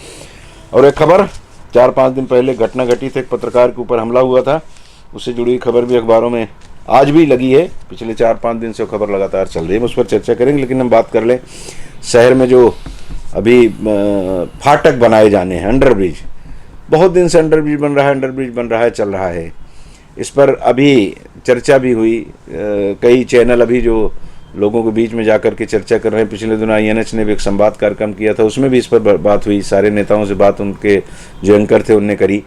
और एक खबर 4-5 दिन पहले घटना घटी थी, एक पत्रकार के ऊपर हमला हुआ था, उससे जुड़ी खबर भी अखबारों में आज भी लगी है। पिछले 4-5 दिन से खबर लगातार चल रही है, उस पर चर्चा करेंगे। लेकिन हम बात कर लें शहर में जो अभी फाटक बनाए जाने हैं, अंडरब्रिज, बहुत दिन से अंडरब्रिज बन रहा है, अंडरब्रिज बन रहा है, चल रहा है। इस पर अभी चर्चा भी हुई। कई चैनल अभी जो लोगों के बीच में जाकर के चर्चा कर रहे हैं। पिछले दिनों INH ने भी एक संवाद कार्यक्रम किया था, उसमें भी इस पर बात हुई। सारे नेताओं से बात उनके जो एंकर थे उनने करी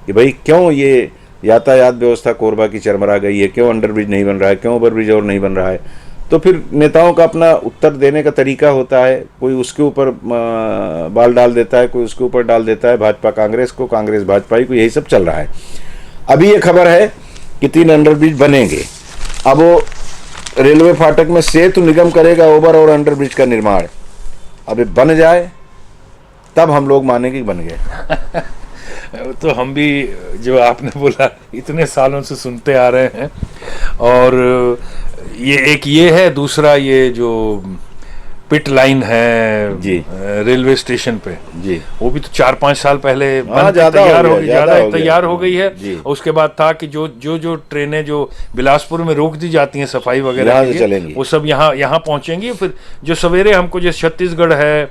कि भाई क्यों ये यातायात व्यवस्था कोरबा की चरमरा गई है, क्यों अंडरब्रिज नहीं बन रहा है, क्यों ओवरब्रिज और नहीं बन रहा है। तो फिर नेताओं का अपना उत्तर देने का तरीका होता है। कोई उसके ऊपर बाल डाल देता है, कोई उसके ऊपर डाल देता है, भाजपा कांग्रेस को, कांग्रेस भाजपा को, यही सब चल रहा है। अभी ये खबर है कि 3 अंडरब्रिज बनेंगे। अब वो रेलवे फाटक में सेतु निगम करेगा ओवर और अंडरब्रिज का निर्माण। अब बन जाए तब हम लोग मानेंगे कि बन गए। तो हम भी जो आपने बोला इतने सालों से सुनते आ रहे हैं। और ये एक ये है, दूसरा ये जो पिट लाइन है जी रेलवे स्टेशन पे जी, वो भी तो 4-5 साल पहले तैयार हो गई है। उसके बाद था कि जो ट्रेनें जो बिलासपुर में रोक दी जाती हैं सफाई वगैरह चलेंगी, वो सब यहाँ पहुंचेंगी। फिर जो सवेरे हमको जैसे छत्तीसगढ़ है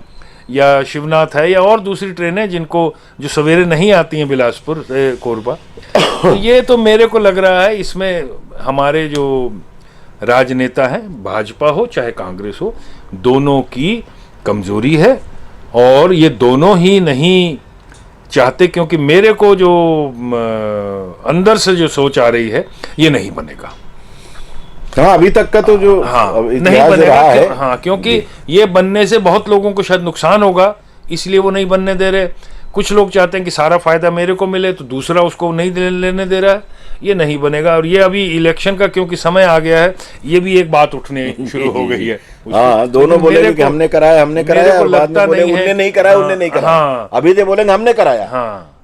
या शिवनाथ है या और दूसरी ट्रेनें जिनको जो सवेरे नहीं आती हैं बिलासपुर कोरबा, तो ये तो मेरे को लग रहा है इसमें हमारे जो राजनेता हैं, भाजपा हो चाहे कांग्रेस हो, दोनों की कमजोरी है। और ये दोनों ही नहीं चाहते, क्योंकि मेरे को जो अंदर से जो सोच आ रही है ये नहीं बनेगा। हाँ, अभी तक का तो जो नहीं बनेगा है। हाँ, क्योंकि ये बनने से बहुत लोगों को शायद नुकसान होगा, इसलिए वो नहीं बनने दे रहे। कुछ लोग चाहते हैं कि सारा फायदा मेरे को मिले, तो दूसरा उसको नहीं लेने दे रहा है। ये नहीं बनेगा। और ये अभी इलेक्शन का क्योंकि समय आ गया है, ये भी एक बात उठने शुरू हो गई है। हाँ, दोनों बोलेंगे कि हमने कराया, और बाद में बोले उनने नहीं कराया, उनने नहीं कराया। अभी तो बोलेंगे हमने कराया,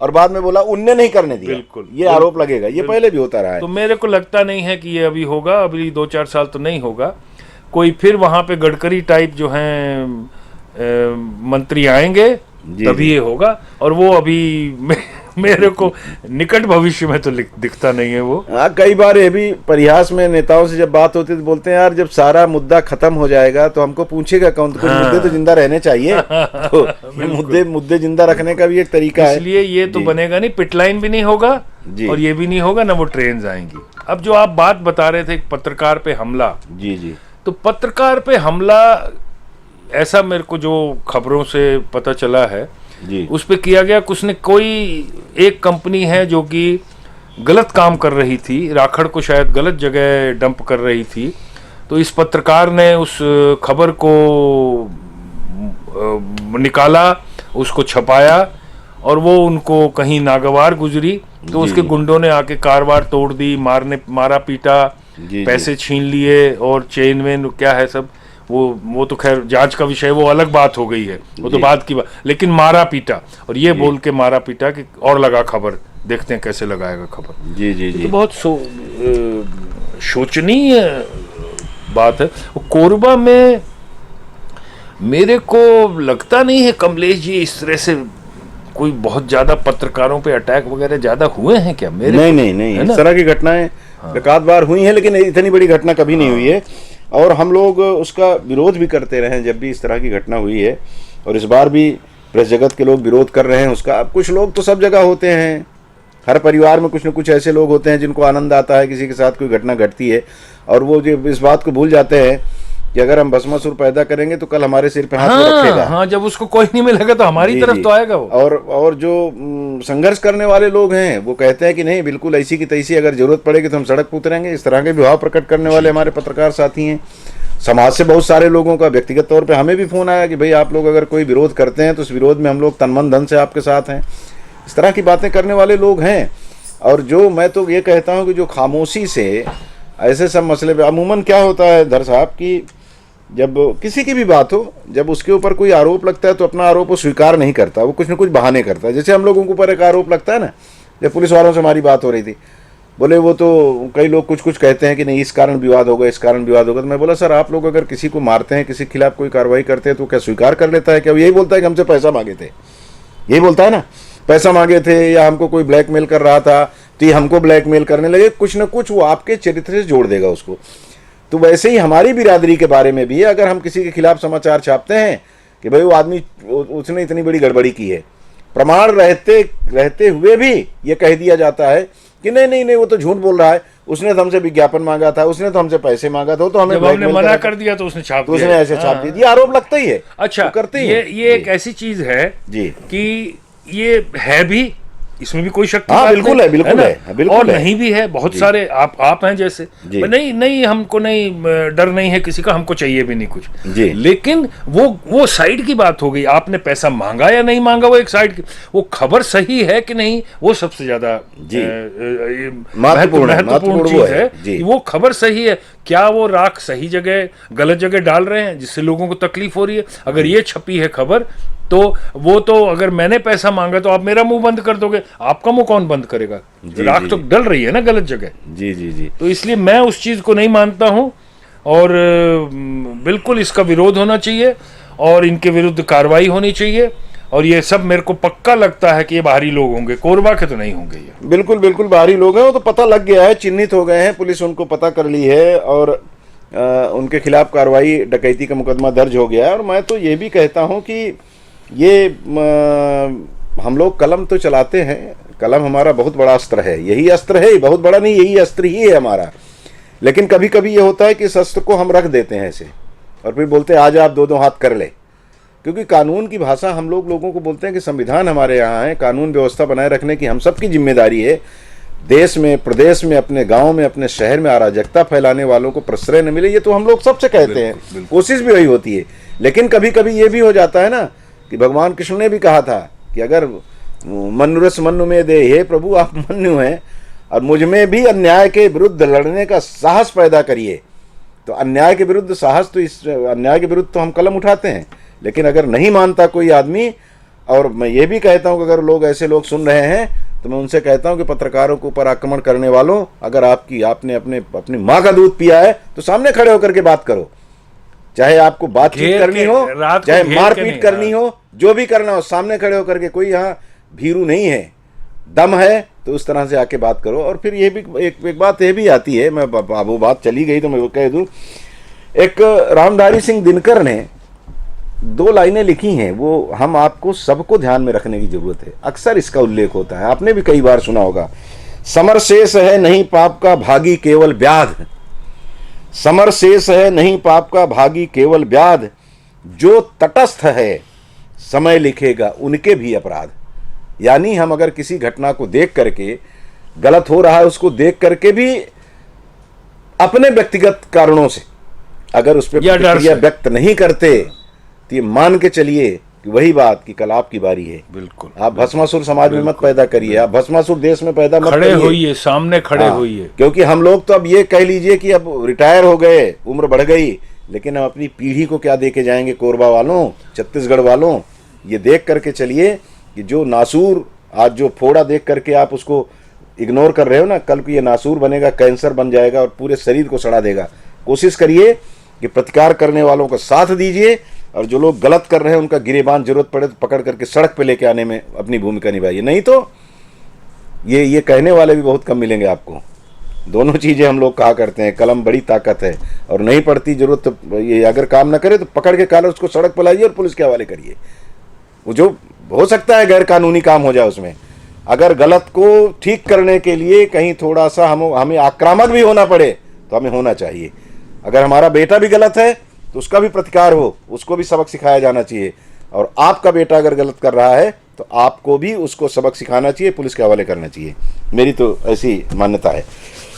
और बाद में बोला उनने नहीं करने दिया। बिल्कुल, ये आरोप लगेगा। ये पहले भी होता रहा है। तो मेरे को लगता नहीं है कि ये अभी होगा, अभी 2-4 साल तो नहीं होगा। कोई फिर वहां पे गडकरी टाइप जो हैं मंत्री आएंगे तभी ये होगा। और वो अभी मेरे को निकट भविष्य में तो दिखता नहीं है वो। हाँ, कई बार ये भी परिहास में नेताओं से जब बात होती है तो बोलते हैं यार जब सारा मुद्दा खत्म हो जाएगा तो हमको पूछेगा कौन, तो कुछ मुद्दे तो जिंदा रहने चाहिए। तो मुद्दे जिंदा रखने का भी एक तरीका है। इसलिए ये तो बनेगा नहीं, पिट लाइन भी नहीं होगा और ये भी नहीं होगा, ना वो ट्रेन आएंगी। अब जो आप बात बता रहे थे पत्रकार पे हमला, जी, तो पत्रकार पे हमला ऐसा मेरे को जो खबरों से पता चला है जी, उस पे किया गया। कुछ ने कोई एक कंपनी है जो कि गलत काम कर रही थी, राखड़ को शायद गलत जगह डंप कर रही थी। तो इस पत्रकार ने उस खबर को निकाला, उसको छपाया और वो उनको कहीं नागवार गुजरी तो उसके गुंडों ने आके कारवार तोड़ दी, मारा पीटा, पैसे छीन लिए और चेन वेन क्या है सब, वो तो खैर जांच का विषय, वो अलग बात हो गई है, वो तो बात की बात। लेकिन मारा पीटा, और ये बोल के मारा पीटा कि और लगा खबर, देखते हैं कैसे लगाएगा खबर। जी, तो बहुत शोचनीय बात है। कोरबा में मेरे को लगता नहीं है कमलेश जी इस तरह से कोई बहुत ज्यादा पत्रकारों पे अटैक वगैरह ज्यादा हुए हैं क्या? मेरे नहीं नहीं नहीं, इस तरह की घटनाएं एकाध बार हुई हैं, लेकिन इतनी बड़ी घटना कभी नहीं हुई है। और हम लोग उसका विरोध भी करते रहे जब भी इस तरह की घटना हुई है, और इस बार भी प्रेस जगत के लोग विरोध कर रहे हैं उसका। अब कुछ लोग तो सब जगह होते हैं, हर परिवार में कुछ न कुछ ऐसे लोग होते हैं जिनको आनंद आता है किसी के साथ कोई घटना घटती है, और वो जो इस बात को भूल जाते हैं कि अगर हम भस्मासुर पैदा करेंगे तो कल हमारे सिर पे हाथ में रखेगा। हाँ, जब उसको कोई नहीं मिलेगा तो हमारी तरफ तो आएगा वो। और जो संघर्ष करने वाले लोग हैं वो कहते हैं कि नहीं, बिल्कुल ऐसी की तैसी, अगर जरूरत पड़ेगी तो हम सड़क पर उतरेंगे। इस तरह के विभाव प्रकट करने वाले हमारे पत्रकार साथी हैं। समाज से बहुत सारे लोगों का व्यक्तिगत तौर पे हमें भी फोन आया कि भाई आप लोग अगर कोई विरोध करते हैं तो उस विरोध में हम लोग तन मन धन से आपके साथ हैं। इस तरह की बातें करने वाले लोग हैं। और जो मैं तो ये कहता हूँ कि जो खामोशी से ऐसे सब मसले पे, अमूमन क्या होता है धर साहब कि जब किसी की भी बात हो, जब उसके ऊपर कोई आरोप लगता है तो अपना आरोप वो स्वीकार नहीं करता, वो कुछ न कुछ बहाने करता है। जैसे हम लोगों के ऊपर एक आरोप लगता है ना, जब पुलिस वालों से हमारी बात हो रही थी, बोले वो तो कई लोग कुछ कुछ कहते हैं कि नहीं इस कारण विवाद होगा, इस कारण विवाद होगा। तो मैं बोला सर, आप लोग अगर किसी को मारते हैं, किसी के खिलाफ कोई कार्रवाई करते हैं तो क्या स्वीकार कर लेता है क्या? वो यही बोलता है कि हमसे पैसा मांगे थे, यही बोलता है ना, पैसा मांगे थे या हमको कोई ब्लैकमेल कर रहा था तो ये हमको ब्लैकमेल करने लगे। कुछ न कुछ वो आपके चरित्र से जोड़ देगा उसको। तो वैसे ही हमारी बिरादरी के बारे में भी है, अगर हम किसी के खिलाफ समाचार छापते हैं कि भाई वो आदमी, उसने इतनी बड़ी गड़बड़ी की है, प्रमाण रहते हुए भी ये कह दिया जाता है कि नहीं नहीं नहीं वो तो झूठ बोल रहा है, उसने तो हमसे विज्ञापन मांगा था, उसने तो हमसे पैसे मांगा था, तो हमें जब हमने मना कर दिया तो उसने छाप दिया, उसने ऐसे छाप दिया। ये आरोप लगता ही है। अच्छा, करते ही ये एक ऐसी चीज है जी कि ये है भी, इसमें भी कोई शक की हाँ, बात बिल्कुल नहीं, है, बिल्कुल है, बिल्कुल और है। नहीं भी है, बहुत सारे आप हैं जैसे, नहीं नहीं हमको नहीं डर नहीं है किसी का, हमको चाहिए भी नहीं कुछ जी। लेकिन वो साइड की बात हो गई। आपने पैसा मांगा या नहीं मांगा वो एक साइड की, वो खबर सही है कि नहीं वो सबसे ज्यादा महत्वपूर्ण चीज है कि वो खबर सही है। क्या वो राख सही जगह गलत जगह डाल रहे हैं जिससे लोगों को तकलीफ हो रही है? अगर ये छपी है खबर तो वो तो, अगर मैंने पैसा मांगा तो आप मेरा मुंह बंद कर दोगे, आपका मुंह कौन बंद करेगा? राख तो डल रही है ना गलत जगह। जी जी जी। तो इसलिए मैं उस चीज को नहीं मानता हूं, और बिल्कुल इसका विरोध होना चाहिए और इनके विरुद्ध कार्रवाई होनी चाहिए। और ये सब मेरे को पक्का लगता है कि ये बाहरी लोग होंगे, कोरबा के तो नहीं होंगे ये। बिल्कुल बिल्कुल बाहरी लोग हैं, वो तो पता लग गया है, चिन्हित हो गए हैं, पुलिस उनको पता कर ली है और उनके खिलाफ कार्रवाई, डकैती का मुकदमा दर्ज हो गया है। और मैं तो ये भी कहता हूं कि ये हम लोग कलम तो चलाते हैं, कलम हमारा बहुत बड़ा अस्त्र है, यही अस्त्र है, बहुत बड़ा नहीं, यही अस्त्र ही है हमारा। लेकिन कभी कभी ये होता है कि इस अस्त्र को हम रख देते हैं ऐसे, और फिर बोलते हैं आज आप दो दो हाथ कर ले। क्योंकि कानून की भाषा हम लोगों को बोलते हैं कि संविधान हमारे यहाँ है, कानून व्यवस्था बनाए रखने की हम सबकी जिम्मेदारी है। देश में, प्रदेश में, अपने गांव में, अपने शहर में अराजकता फैलाने वालों को प्रश्रय न मिले, ये तो हम लोग सबसे कहते हैं, कोशिश भी वही होती है। लेकिन कभी कभी ये भी हो जाता है ना कि भगवान कृष्ण ने भी कहा था कि अगर मनुरस मनु में दे, हे प्रभु आप मनु हैं और मुझ में भी अन्याय के विरुद्ध लड़ने का साहस पैदा करिए। तो अन्याय के विरुद्ध साहस, तो इस अन्याय के विरुद्ध तो हम कलम उठाते हैं। लेकिन अगर नहीं मानता कोई आदमी, और मैं ये भी कहता हूं कि अगर लोग ऐसे लोग सुन रहे हैं तो मैं उनसे कहता हूं कि पत्रकारों के ऊपर आक्रमण करने वालों, अगर आपने अपनी माँ का दूध पिया है तो सामने खड़े होकर के बात करो। चाहे आपको बातचीत करनी हो, चाहे मारपीट करनी हो, जो भी करना हो, सामने खड़े होकर के। कोई यहाँ भीरू नहीं है, दम है तो उस तरह से आके बात करो। और फिर ये भी एक बात ये भी आती है, मैं वो बात चली गई तो मैं वो कह दूं, एक रामधारी सिंह दिनकर ने 2 लाइनें लिखी हैं, वो हम आपको सबको ध्यान में रखने की जरूरत है। अक्सर इसका उल्लेख होता है, आपने भी कई बार सुना होगा। समर शेष है नहीं पाप का भागी केवल व्याध, समर शेष है नहीं पाप का भागी केवल व्याध, जो तटस्थ है समय लिखेगा उनके भी अपराध। यानी हम अगर किसी घटना को देख करके, गलत हो रहा है उसको देख करके भी अपने व्यक्तिगत कारणों से अगर उस पर प्रतिक्रिया व्यक्त नहीं करते तो ये मान के चलिए कि वही बात कि कल आपकी बारी है। बिल्कुल, आप भस्मासुर समाज में मत पैदा करिए, आप भस्मासुर देश में पैदा मत खड़े होइए, सामने खड़े होइए। क्योंकि हम लोग तो अब ये कह लीजिए कि अब रिटायर हो गए, उम्र बढ़ गई, लेकिन हम अपनी पीढ़ी को क्या दे के जाएंगे? कोरबा वालों, छत्तीसगढ़ वालों, ये देख करके चलिए कि जो नासूर, आज जो फोड़ा देख करके आप उसको इग्नोर कर रहे हो ना, कल को ये नासूर बनेगा, कैंसर बन जाएगा और पूरे शरीर को सड़ा देगा। कोशिश करिए कि प्रतिकार करने वालों का साथ दीजिए और जो लोग गलत कर रहे हैं उनका गिरेबान जरूरत पड़े तो पकड़ करके सड़क पे लेके आने में अपनी भूमिका निभाइए, नहीं तो ये कहने वाले भी बहुत कम मिलेंगे आपको। दोनों चीज़ें हम लोग कहा करते हैं, कलम बड़ी ताकत है और नहीं पड़ती जरूरत तो ये अगर काम ना करे तो पकड़ के काले उसको सड़क पर लाइए और पुलिस के हवाले करिए। वो जो हो सकता है गैर कानूनी काम हो जाए उसमें, अगर गलत को ठीक करने के लिए कहीं थोड़ा सा हमें आक्रामक भी होना पड़े तो हमें होना चाहिए। अगर हमारा बेटा भी गलत है तो उसका भी प्रतिकार हो, उसको भी सबक सिखाया जाना चाहिए। और आपका बेटा अगर गलत कर रहा है तो आपको भी उसको सबक सिखाना चाहिए, पुलिस के हवाले करना चाहिए। मेरी तो ऐसी मान्यता है।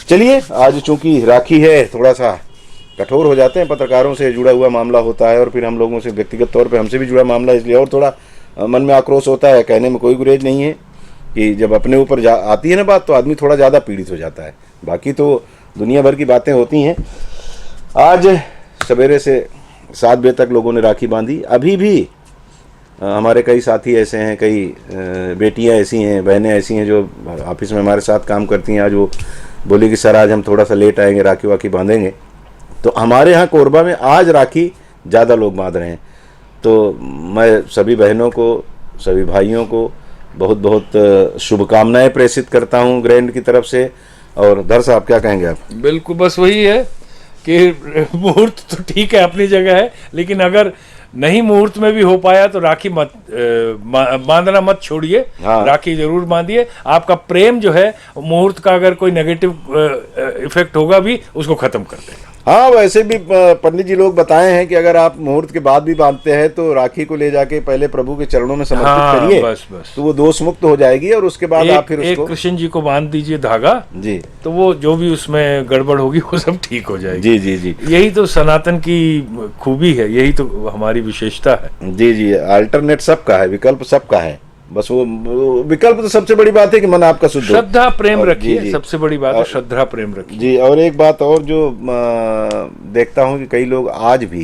चलिए, आज चूंकि राखी है थोड़ा सा कठोर हो जाते हैं, पत्रकारों से जुड़ा हुआ मामला होता है और फिर हम लोगों से व्यक्तिगत तौर पे हमसे भी जुड़ा मामला, इसलिए और थोड़ा मन में आक्रोश होता है। कहने में कोई गुरेज नहीं है कि जब अपने ऊपर आती है ना बात तो आदमी थोड़ा ज़्यादा पीड़ित हो जाता है। बाकी तो दुनिया भर की बातें होती हैं। आज सवेरे से 7 बजे तक लोगों ने राखी बांधी। अभी भी हमारे कई साथी ऐसे हैं, कई बेटियां ऐसी हैं, बहनें ऐसी हैं जो ऑफिस में हमारे साथ काम करती हैं। आज वो बोली कि सर आज हम थोड़ा सा लेट आएंगे, राखी वाखी बांधेंगे। तो हमारे यहाँ कोरबा में आज राखी ज़्यादा लोग बांध रहे हैं। तो मैं सभी बहनों को, सभी भाइयों को बहुत बहुत शुभकामनाएं प्रेषित करता हूं ग्रैंड की तरफ से। और धर साहब क्या कहेंगे आप? बिल्कुल, बस वही है कि मुहूर्त तो ठीक है, अपनी जगह है, लेकिन अगर नहीं मुहूर्त में भी हो पाया तो राखी मत बांधना मत छोड़िए। हाँ। राखी जरूर बांधिए। आपका प्रेम जो है मुहूर्त का अगर कोई नेगेटिव इफेक्ट होगा भी उसको खत्म कर देगा। हाँ, वैसे भी पंडित जी लोग बताए हैं कि अगर आप मुहूर्त के बाद भी बांधते हैं तो राखी को ले जाके पहले प्रभु के चरणों में समर्पित करिए। बस तो वो दोष मुक्त हो जाएगी और उसके बाद आप फिर उसको कृष्ण जी को बांध दीजिए धागा जी, तो वो जो भी उसमें गड़बड़ होगी वो सब ठीक हो जाएगी। जी जी जी, यही तो सनातन की खूबी है, यही तो हमारी विशेषता है। जी जी। अल्टरनेट सबका है, विकल्प सबका है। बस वो विकल्प तो सबसे बड़ी बात है कि मन आपका शुद्ध हो। श्रद्धा प्रेम रखिए, जी। सबसे बड़ी बात है श्रद्धा प्रेम रखिए। जी। और एक बात और जो देखता हूँ कि कई लोग आज भी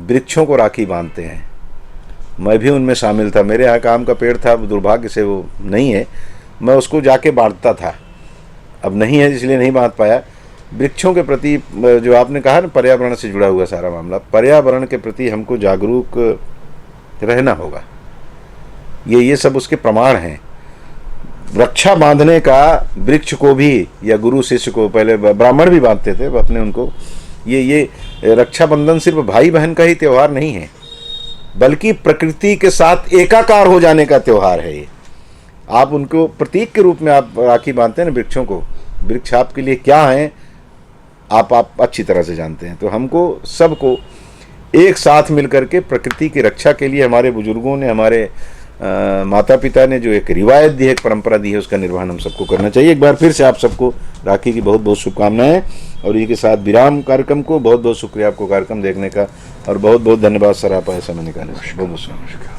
वृक्षों को राखी बांधते हैं। मैं भी उनमें शामिल था। मेरे यहाँ काम का पेड़ था, दुर्भाग्य से वो नहीं है, मैं उसको जाके बांटता था। अब नहीं है इसलिए नहीं बांध पाया। वृक्षों के प्रति जो आपने कहा ना, पर्यावरण से जुड़ा हुआ सारा मामला, पर्यावरण के प्रति हमको जागरूक रहना होगा। ये सब उसके प्रमाण हैं। रक्षा बांधने का वृक्ष को भी या गुरु शिष्य को, पहले ब्राह्मण भी बांधते थे अपने उनको। ये रक्षाबंधन सिर्फ भाई बहन का ही त्योहार नहीं है, बल्कि प्रकृति के साथ एकाकार हो जाने का त्योहार है ये। आप उनको प्रतीक के रूप में आप राखी बांधते हैं ना वृक्षों को। वृक्ष आपके लिए क्या है आप अच्छी तरह से जानते हैं। तो हमको सबको एक साथ मिलकर के प्रकृति की रक्षा के लिए हमारे बुजुर्गों ने, हमारे माता पिता ने जो एक रिवायत दी है, एक परंपरा दी है, उसका निर्वहन हम सबको करना चाहिए। एक बार फिर से आप सबको राखी की बहुत बहुत शुभकामनाएं। और ये के साथ विराम कार्यक्रम को बहुत बहुत शुक्रिया आपको कार्यक्रम देखने का, और बहुत बहुत धन्यवाद सर आप ऐसा समय निकाले। बहुत बहुत शुक्रिया।